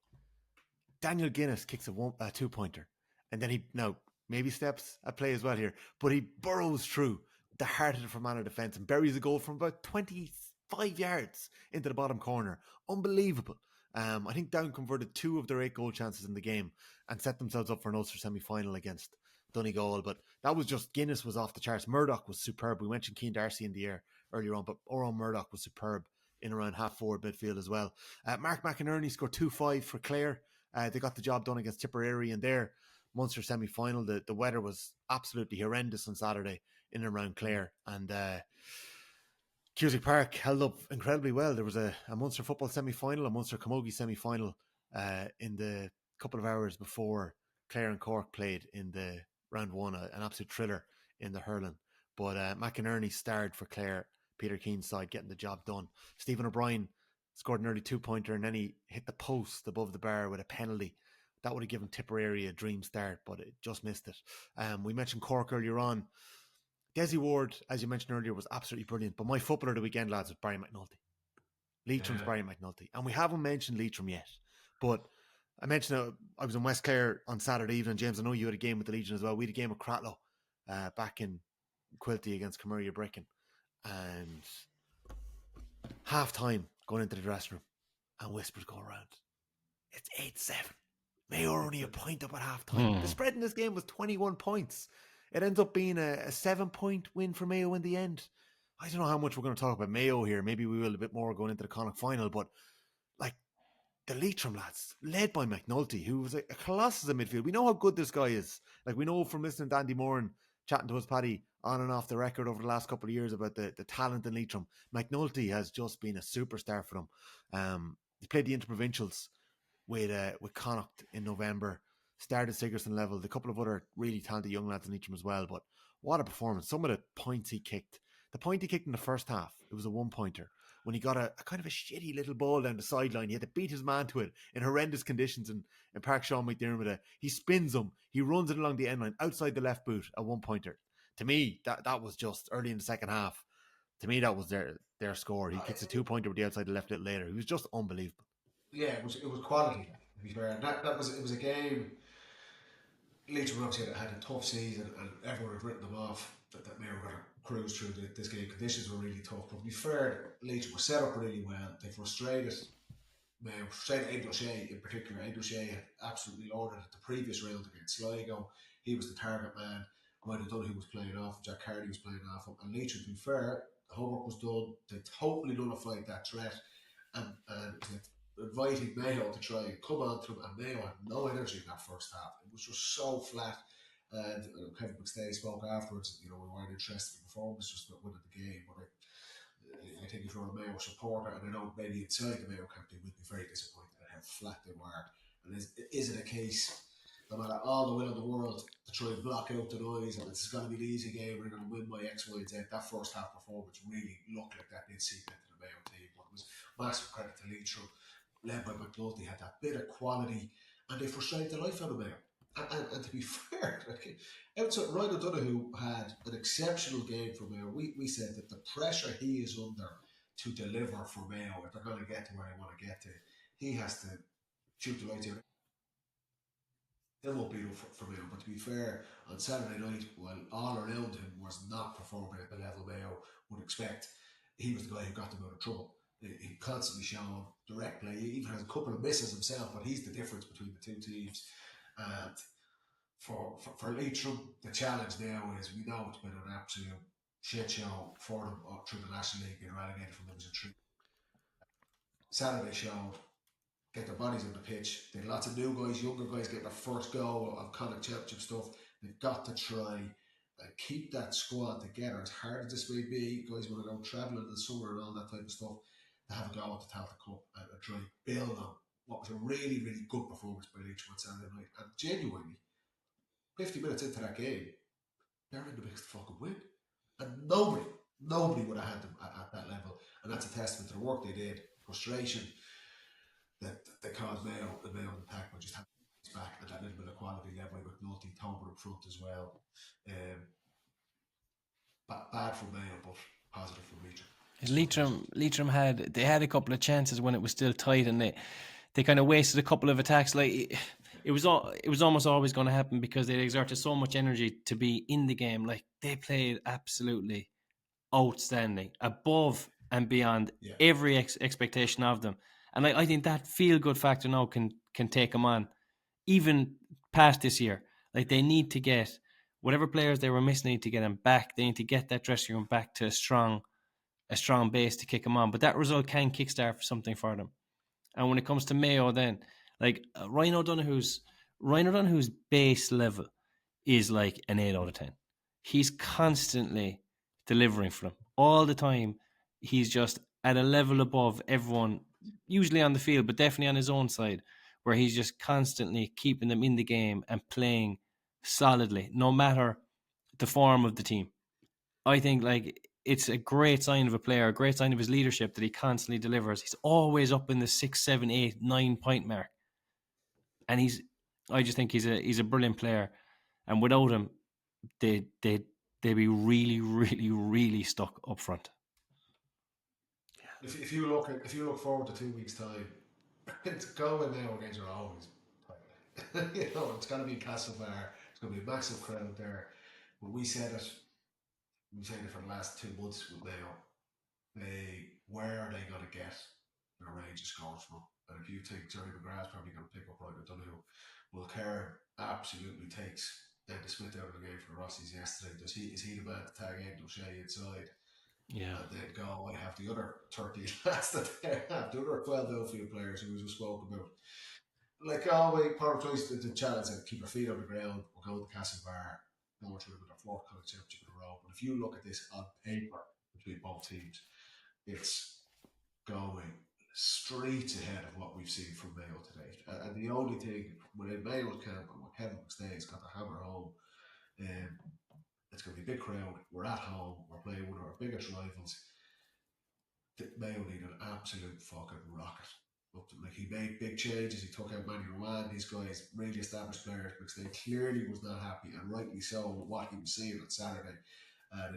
Daniel Guinness kicks a 2-pointer. And then he now maybe steps at play as well here. But he burrows through the heart of the Fermanagh defence and buries a goal from about 25 yards into the bottom corner. Unbelievable. I think Down converted 2 of their 8 goal chances in the game and set themselves up for an Ulster semi-final against Donegal. But that was just, Guinness was off the charts. Murdoch was superb. We mentioned Keane Darcy in the air earlier on, but Oran Murdoch was superb in around half-forward midfield as well. Mark McInerney scored 2-5 for Clare. They got the job done against Tipperary in their Munster semi-final. The weather was absolutely horrendous on Saturday in and around Clare, and Cusack Park held up incredibly well. There was a Munster football semi-final, a Munster Camogie semi-final in the couple of hours before Clare and Cork played in the round 1, an absolute thriller in the hurling. But McInerney starred for Clare, Peter Keane's side, getting the job done. Stephen O'Brien scored an early 2-pointer and then he hit the post above the bar with a penalty. That would have given Tipperary a dream start, but it just missed it. We mentioned Cork earlier on. Desi Ward, as you mentioned earlier, was absolutely brilliant. But my footballer of the weekend, lads, was Barry McNulty. Leitrim's Barry McNulty. And we haven't mentioned Leitrim yet. But I mentioned I was in West Clare on Saturday evening. James, I know you had a game with the Legion as well. We had a game with Cratloe back in Quilty against Cameria Brecon. And half-time, going into the dressing room, and whispers go around. It's 8-7. Mayo are only a point up at half-time. The spread in this game was 21 points. It ends up being a 7-point win for Mayo in the end. I don't know how much we're going to talk about Mayo here. Maybe we will a bit more going into the Connacht final, but like the Leitrim lads, led by McNulty, who was a colossus in midfield. We know how good this guy is. Like, we know from listening to Andy Moore and chatting to us, Paddy, on and off the record over the last couple of years about the talent in Leitrim. McNulty has just been a superstar for them. He played the interprovincials with Connacht in November. Started Sigerson level, a couple of other really talented young lads in Leitrim as well. But what a performance. Some of the points he kicked. The point he kicked in the first half, it was a 1-pointer. When he got a kind of a shitty little ball down the sideline, he had to beat his man to it in horrendous conditions in Park Sean McDermott. He spins him, he runs it along the end line, outside the left boot, a 1-pointer. To me, that was just early in the second half. To me, that was their score. He kicks a 2-pointer with the outside the left a little later. He was just unbelievable. Yeah, it was quality, to be fair. And it was a game. Leitrim obviously had a tough season and everyone had written them off that Mayo were going to cruise through this game. Conditions were really tough. But to be fair, Leitrim were set up really well. They frustrated Mayo, frustrated Aidan O'Shea in particular. Aidan O'Shea had absolutely loaded at the previous round against Sligo. He was the target man. Might have done who was playing off. Jack Carney was playing off him. And Leitrim, to be fair, the homework was done. They totally nullified that threat. And inviting Mayo to try and come on to them, and Mayo had no energy in that first half. It was just so flat. And Kevin McStay spoke afterwards. We weren't interested in the performance, just about winning the game. But I think if you're a Mayo supporter, and I know maybe inside the Mayo camp they would be very disappointed at how flat they were. And is it a case, no matter all the will in the world, to try and block out the noise, and it's going to be an easy game, we're going to win by X, Y, and Z? That first half performance really looked like that did seep into the Mayo team. But it was massive credit to Leitrim, led by McNulty, had that bit of quality, and they frustrated the life out of Mayo. And to be fair, outside Ryan O'Donoghue had an exceptional game for Mayo. We said that the pressure he is under to deliver for Mayo, if they're going to get to where they want to get to, he has to shoot the lights out. It won't be enough for Mayo, but to be fair, on Saturday night, while all around him was not performing at the level Mayo would expect, he was the guy who got them out of trouble. He constantly showed direct play. He even has a couple of misses himself, but he's the difference between the two teams. And for Leitrim, the challenge now is, we know it's been an absolute shit show for them through the National League, being relegated from Division 3. Saturday showed, get their bodies on the pitch. They had lots of new guys, younger guys getting their first go of Connacht Championship stuff. They've got to try and keep that squad together. As hard as this may be, guys want to go travelling in the summer and all that type of stuff, to have a go at the Talta Cup and try and build on what was a really, really good performance by Leitrim on Saturday night. And genuinely, 50 minutes into that game, they're in the mix to fucking win. And nobody would have had them at that level. And that's a testament to the work they did, frustration that they caused Mayo, the Mayo attack, but just had his back, and that little bit of quality led by McNulty, Tomer up front as well. Bad for Mayo, but positive for Leitrim. Leitrim had a couple of chances when it was still tight, and they kind of wasted a couple of attacks. Like it was almost always going to happen because they exerted so much energy to be in the game. Like they played absolutely outstanding, above and beyond every expectation of them. And I think that feel-good factor now can take them on, even past this year. Like they need to get whatever players they were missing, need to get them back. They need to get that dressing room back to a strong base to kick them on. But that result can kickstart something for them. And when it comes to Mayo, then like Ryan O'Donoghue's base level is like an 8 out of 10. He's constantly delivering for them all the time. He's just at a level above everyone, usually on the field, but definitely on his own side, where he's just constantly keeping them in the game and playing solidly, no matter the form of the team. I think like it's a great sign of a player, a great sign of his leadership that he constantly delivers. He's always up in the 6, 7, 8, 9 point mark, and I just think he's a brilliant player, and without him, they'd be really, really, really stuck up front. If you look forward to 2 weeks' time, it's going now against your always tight. It's going to be Castlebar. It's going to be a massive crowd there. But we said it for the last 2 months with Mayo. Where are they going to get their range of scores from? And if you think Jerry McGrath's probably going to pick up Ryan O'Donoghue, well, Kerr absolutely takes Dennis Smith out of the game for the Rossies yesterday. Is he the man to tag in O'Shea inside? Yeah. And then Galway have the other 13 lads that they have, the other 12 outfield players who we just spoke about. Like Galway, part of the challenge and keep your feet on the ground. We'll go to Castlebar, going through with a 4th Connacht Championship in a row. But if you look at this on paper between both teams, it's going streets ahead of what we've seen from Mayo today. And the only thing within Mayo's camp and what Kevin McStay's got to hammer home, it's going to be a big crowd. We're at home. We're playing one of our biggest rivals. Mayo need an absolute fucking rocket. Like he made big changes. He took out Manny Rowan. These guys, really established players, because they clearly was not happy, and rightly so, with what he was seeing on Saturday. And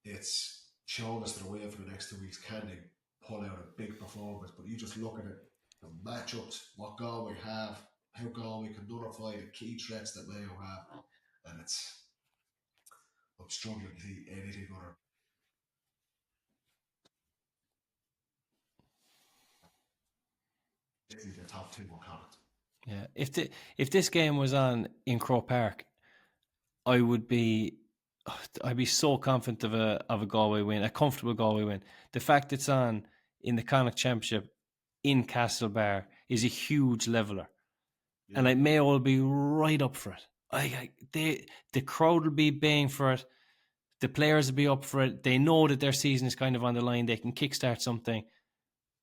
it's shown us that away for the next 2 weeks. Can they pull out a big performance? But you just look at it, the matchups, what Galway have, how Galway can nullify the key threats that Mayo have, and I'm struggling to see anything other. The top 2 will count. Yeah, if this game was on in Croke Park, I'd be so confident of a Galway win, a comfortable Galway win. The fact it's on in the Connacht Championship in Castlebar is a huge leveler, and like Mayo will be right up for it. The crowd will be baying for it. The players will be up for it. They know that their season is kind of on the line. They can kickstart something.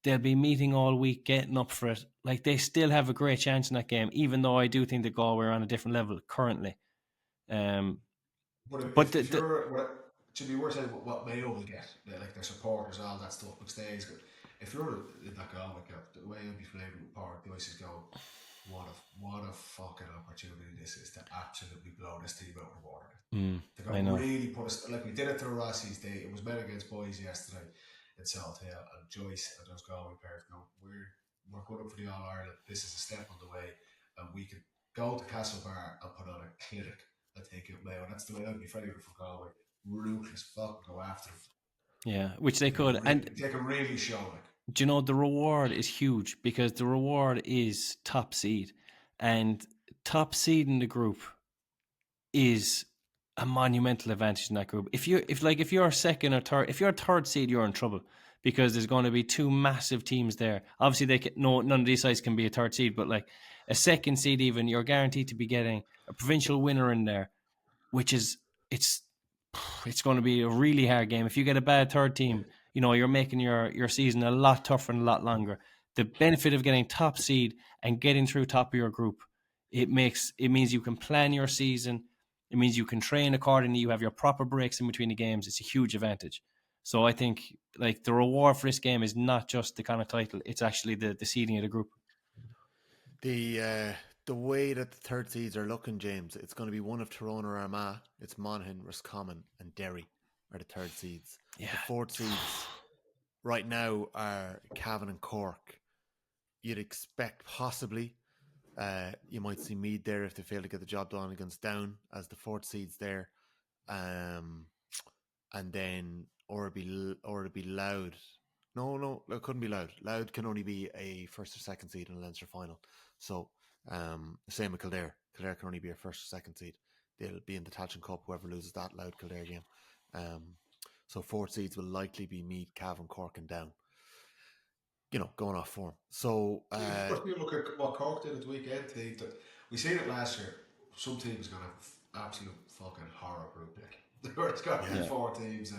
They'll be meeting all week, getting up for it. Like they still have a great chance in that game, even though I do think that Galway are on a different level currently. But if to be worse, what Mayo will get, like their supporters, all that stuff, McStay's good. If you're in that Galway camp, the way I'd be flavoured with Park, the ice is going, What a fucking opportunity this is to absolutely blow this team out of the water. They I got know. really put us like we did it to the Rossies. It was men against boys yesterday in Salt Hill, and Joyce and those Galway players go, we're going up for the All Ireland. This is a step on the way, and we could go to Castlebar and put on a clinic and take it Mayo. That's the way I'd be fighting for Galway. Ruthless, fucking go after them. Yeah, which they could, and they can really show like. Do you know the reward is huge because the reward is top seed, and top seed in the group is a monumental advantage in that group. If you're second or third, if you're a third seed, you're in trouble because there's going to be two massive teams there. Obviously, none of these sides can be a third seed, but like a second seed, even you're guaranteed to be getting a provincial winner in there, which is it's going to be a really hard game. If you get a bad third team, you're making your season a lot tougher and a lot longer. The benefit of getting top seed and getting through top of your group, it means you can plan your season. It means you can train accordingly. You have your proper breaks in between the games. It's a huge advantage. So I think like the reward for this game is not just the kind of title; it's actually the seeding of the group. The way that the third seeds are looking, James, it's going to be one of Tyrone or Armagh. It's Monaghan, Roscommon, and Derry are the third seeds. Yeah. The fourth seeds right now are Cavan and Cork. You'd expect possibly you might see Meath there if they fail to get the job done against Down as the fourth seeds there, and then or it'd be Loud. No, it couldn't be Loud. Loud can only be a first or second seed in a Leinster final. So. Same with Kildare. Kildare can only be a first or second seed. They'll be in the Tailteann Cup. Whoever loses that Loud Kildare game. So fourth seeds will likely be Meath, Cavan, Cork, and Down. Going off form. So but you look at what Cork did at the weekend. We seen it last year. Some teams are going to have absolute fucking horror group pick. It's got to be 4 teams,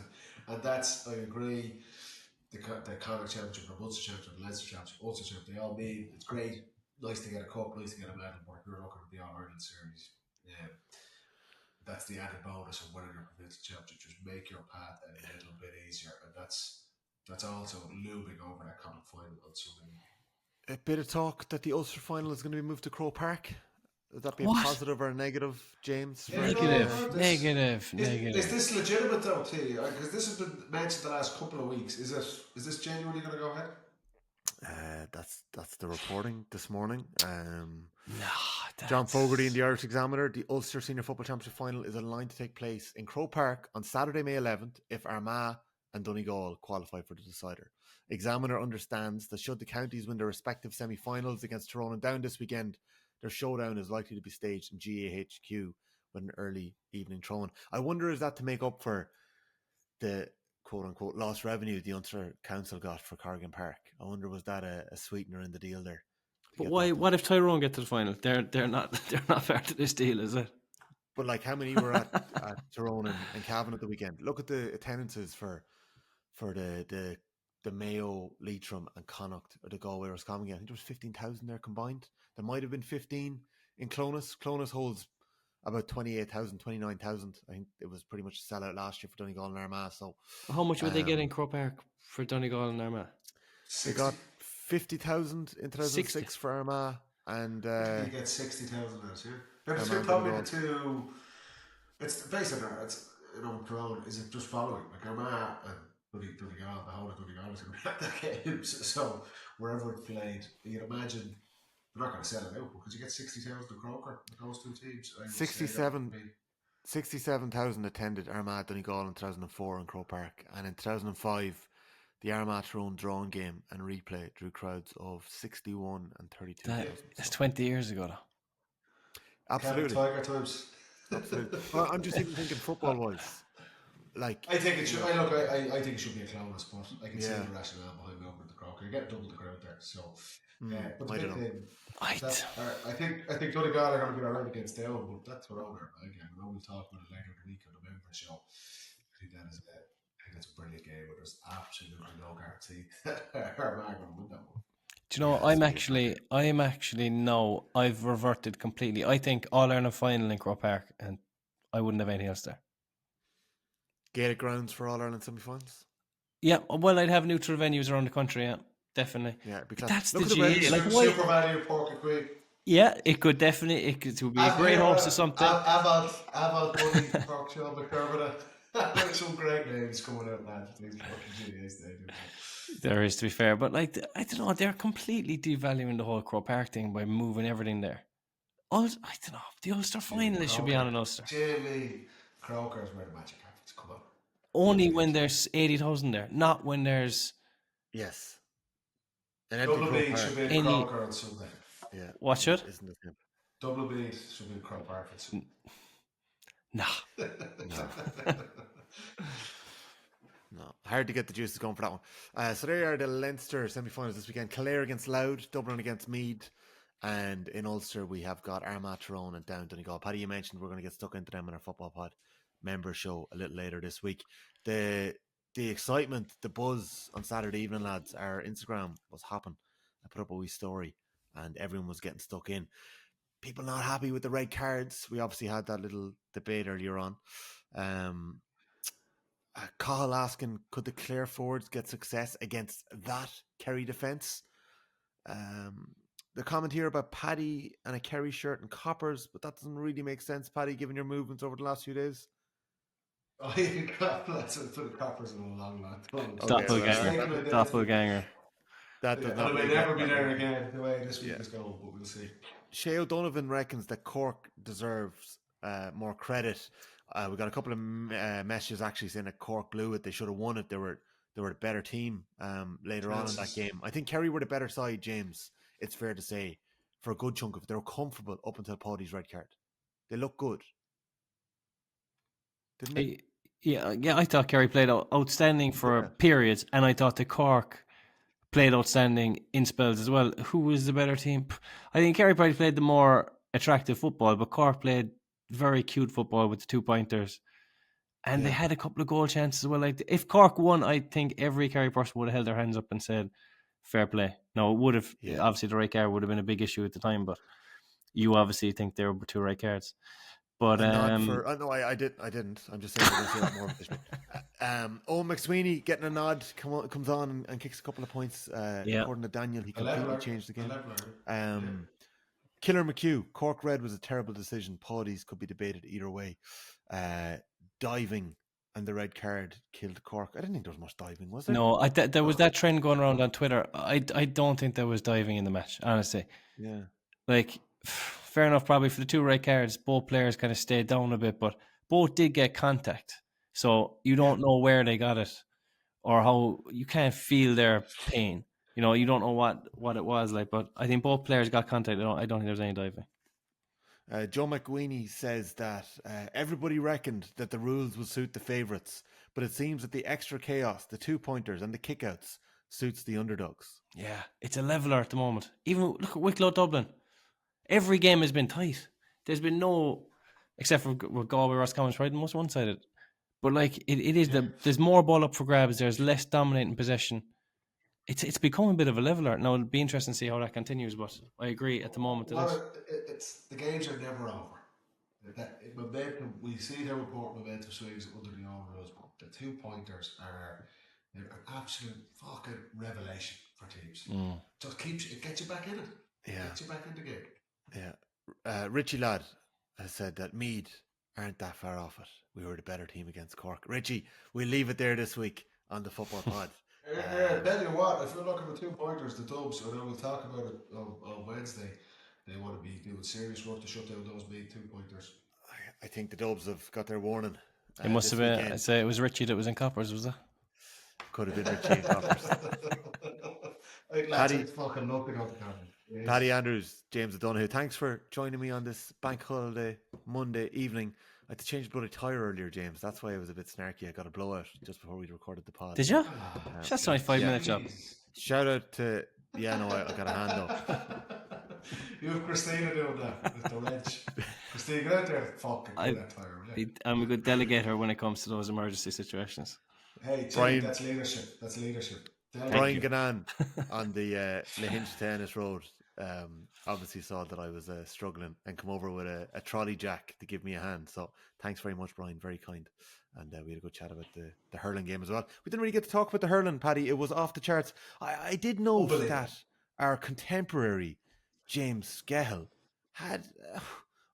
and that's I agree. The Connacht Championship, or Munster Championship, the Leinster Championship, Ulster Championship, they all mean it's great. Nice to get a cup, nice to get a medal, but you're looking at the All Ireland series. Yeah, that's the added bonus of winning your provincial championship. Just make your path a little bit easier, and that's also looming over that common final on so many. A bit of talk that the Ulster final is going to be moved to Croke Park. Would that be a positive or a negative, James? Negative. Is this legitimate though, to you? Because this has been mentioned the last couple of weeks. Is this genuinely going to go ahead? That's the reporting this morning. John Fogarty in the Irish Examiner. The Ulster Senior Football Championship final is aligned to take place in Croke Park on Saturday, May 11th, if Armagh and Donegal qualify for the decider. Examiner understands that should the counties win their respective semi-finals against Tyrone and Down this weekend, their showdown is likely to be staged in GAHQ with an early evening throw-in. I wonder, is that to make up for the quote-unquote lost revenue the Ulster Council got for Corrigan Park? I wonder, was that a sweetener in the deal there? But why? What if Tyrone get to the final? They're not part of this deal, is it? But like, how many were at Tyrone and Cavan at the weekend? Look at the attendances for the Mayo, Leitrim, and Connacht, or the Galway Roscommon game. I think there was 15,000 there combined. There might have been 15 in Clonus. Clonus holds about 28,000, 29,000. I think it was pretty much a sellout last year for Donegal and Armagh. So, how much would they get in Croke Park for Donegal and Armagh? They got 50,000 in 2006 for Armagh, and you get 60,000 this year. It's probably the two. It's basically Tyrone. Is it just following like Armagh and Donegal? The whole of Donegal is going to be at the games. So wherever it played, you'd imagine. They're not going to sell it out because you get 60,000 to Croker with those two teams. 67,000 attended Armagh Donegal in 2004 in Croke Park, and in 2005 the Armagh Tyrone drawn game and replay drew crowds of 61 and 32,000. That's 20 years ago though. Absolutely. Tiger times. Absolutely. Well, I'm just even thinking football wise. Like, I think it should. I think it should be a Clonus, but I can see the rationale behind me over the Croker. You get double the crowd there, so. But the big thing, I think Donegal are going to be alright against Down, but that's what owner again. I know we'll talk about it later in the week on the member show. I think that's a brilliant game, but there's absolutely no guarantee that Armagh going to win that one. Do you know? I've reverted completely. I think All Ireland final in Croke Park, and I wouldn't have anything else there. Gaelic grounds for All Ireland semi-finals? Yeah, well, I'd have neutral venues around the country, yeah, definitely. Yeah, because that's the GA. Like, why? Super Value, Pork and Creek. Yeah, it could definitely. It would be a great host or something. About Buddy, Cork, Sean McDermott. There's some great names coming out, man. These fucking GAs, they do. There is, to be fair, but like I don't know, they're completely devaluing the whole Croke Park thing by moving everything there. I don't know. The Ulster finalists should be on an Ulster. Jimmy Croker's where the magic happens. Come on. Only when there's 80,000 there, not when there's Yes. An empty Double Croke B should Park. be in Croker on Sunday. Yeah. What should? Isn't the same. Double B should be in Croke Park on Sunday. Nah. No, hard to get the juices going for that one. So there are the Leinster semi-finals this weekend. Clare against Louth, Dublin against Meath, and in Ulster we have got Armagh, Tyrone and down Donegal. Paddy, you mentioned we're going to get stuck into them in our Football Pod member show a little later this week. The excitement, the buzz on Saturday evening, lads, our Instagram was hopping. I put up a wee story and everyone was getting stuck in. People not happy with the red cards. We obviously had that little debate earlier on. Cahill asking, could the Clare forwards get success against that Kerry defence? The comment here about Paddy and a Kerry shirt and coppers, but that doesn't really make sense, Paddy, given your movements over the last few days. Oh, you got let's put the coppers in a long line. Doppelganger. That does And not it may make never it. be there again the way this week is going, but we'll see. Shay O'Donovan reckons that Cork deserves more credit. We got a couple of messages actually saying that Cork blew it. They should have won it. They were a better team later on in that game. I think Kerry were the better side, James. It's fair to say, for a good chunk of it. They were comfortable up until Paddy's red card. They looked good. Didn't they? Yeah, I thought Kerry played outstanding for periods, and I thought the Cork played outstanding in spells as well. Who was the better team? I think Kerry probably played the more attractive football, but Cork played very cute football with the 2-pointers. And they had a couple of goal chances as well. Like, if Cork won, I think every Kerry person would have held their hands up and said, fair play. No, it would have. Obviously, the red card would have been a big issue at the time, but you obviously think there were 2 red cards. But no, I didn't. I'm just saying there's a lot more of Owen McSweeney getting a nod comes on and kicks a couple of points. According to Daniel, he completely changed the game. Killer McHugh, Cork Red was a terrible decision. Paddy's could be debated either way. Diving and the red card killed Cork. I didn't think there was much diving, was there? No, there was that trend going around on Twitter. I don't think there was diving in the match, honestly. Yeah. Like, fair enough, probably for the 2 red cards, both players kind of stayed down a bit, but both did get contact. So you don't know where they got it or how you can't feel their pain. You know, you don't know what it was like, but I think both players got contact. I don't think there was any diving. Joe McGuiney says that everybody reckoned that the rules would suit the favourites, but it seems that the extra chaos, the 2-pointers and the kickouts suits the underdogs. Yeah, it's a leveler at the moment. Even look at Wicklow Dublin. Every game has been tight. There's been no, except for Galway Roscommon, probably the most one-sided. But like it is there's more ball up for grabs. There's less dominating possession. It's become a bit of a leveler. Now it'll be interesting to see how that continues. But I agree at the moment. It's the games are never over. Momentum, we see how important momentum swings under the old rules, but the 2-pointers are an absolute fucking revelation for teams. Just it gets you back in it. Yeah, gets you back in the game. Yeah, Richie Ladd has said that Meath aren't that far off it. We were the better team against Cork. Richie, we'll leave it there this week on the Football Pod. Tell you what, if you're looking for 2-pointers, the Dubs, I know we'll talk about it on Wednesday. They want to be doing serious work to shut down those big 2-pointers. I think the Dubs have got their warning. It must have been. I'd say it was Richie that was in Coppers, was it? Could have been Richie in Coppers. Paddy, fucking love to go to Cameron. Yes. Paddy Andrews, James O'Donoghue, thanks for joining me on this bank holiday Monday evening. I had to change bloody tyre earlier, James. That's why I was a bit snarky. I got a blowout just before we recorded the pod. Did you? That's only 5-minute job. Shout out to I got a hand up. You have Christina doing that with the wrench. Christina, get out there and fucking get that tyre. Yeah. I'm a good delegator when it comes to those emergency situations. Hey, Brian, that's leadership. That's leadership. Brian Gannan on the Lahinch Tennis Road obviously saw that I was struggling and come over with a trolley jack to give me a hand. So thanks very much, Brian. Very kind. And we had a good chat about the hurling game as well. We didn't really get to talk about the hurling, Paddy. It was off the charts. I did note that our contemporary James Skehill had.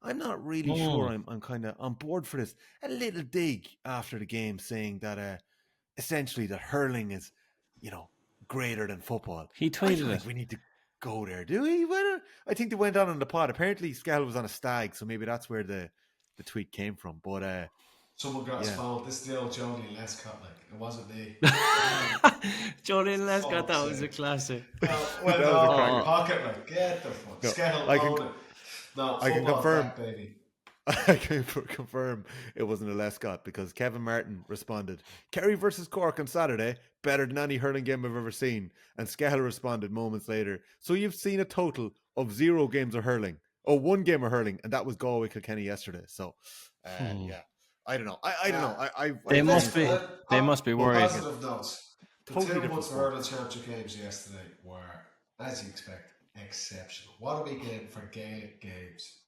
I'm not really sure. I'm kind of on board for this. A little dig after the game, saying that essentially that hurling is, greater than football. He I tweeted don't it. think we need to go there, do we? Well, I think they went on the pod. Apparently, Skehill was on a stag, so maybe that's where the tweet came from. But Someone got his phone. This is the old Johnny Lescott, like. It wasn't me. Johnny Lescott, that was a classic. Well, That was a cracker. pocket, like. Get the fuck. No, Skehill, own it. No, I can football's confirm. back, baby. I can confirm it wasn't a Lescott because Kevin Martin responded, Kerry versus Cork on Saturday, better than any hurling game I've ever seen. And Skehill responded moments later, so you've seen a total of 0 games of hurling. Oh, 1 game of hurling, and that was Galway Kilkenny yesterday. So, yeah. I don't know. I don't know. They must be worried. Positive notes. The Totally 2 months of different hurling championship games yesterday were, as you expect, exceptional. What a weekend for Gaelic games.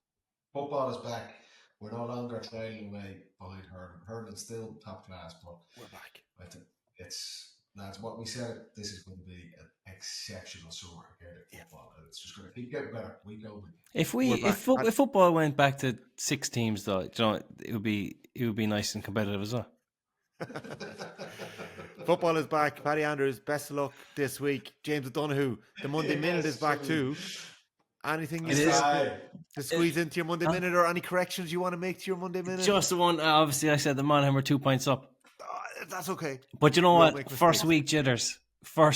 Football is back. We're no longer trailing away behind hurling. Hurling's still top class, but We're back. I think that's what we said. This is going to be an exceptional summer of Gaelic football, and it's just going to keep getting better. We go. If football went back to 6 teams, though, it would be nice and competitive as well. Football is back. Paddy Andrews, best of luck this week. James O'Donoghue, the Monday Minute is back too. Anything you say to squeeze into your Monday Minute, or any corrections you want to make to your Monday Minute? Just the one. Obviously, I said the Monaghan were 2 points up. That's okay. But you know what? First week jitters. I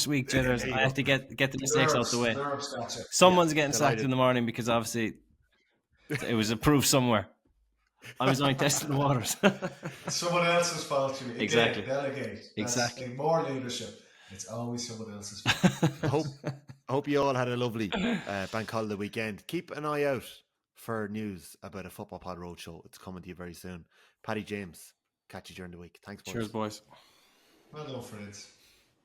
have to get the mistakes out the way. Someone's getting sacked in the morning because obviously it was approved somewhere. I was only testing the waters. Someone else's fault. Exactly. Delegate. Exactly. More leadership. It's always someone else's fault. I hope you all had a lovely bank holiday weekend. Keep an eye out for news about a Football Pod Roadshow. It's coming to you very soon. Paddy, James, catch you during the week. Thanks, boys. Cheers, boys. Well done, friends.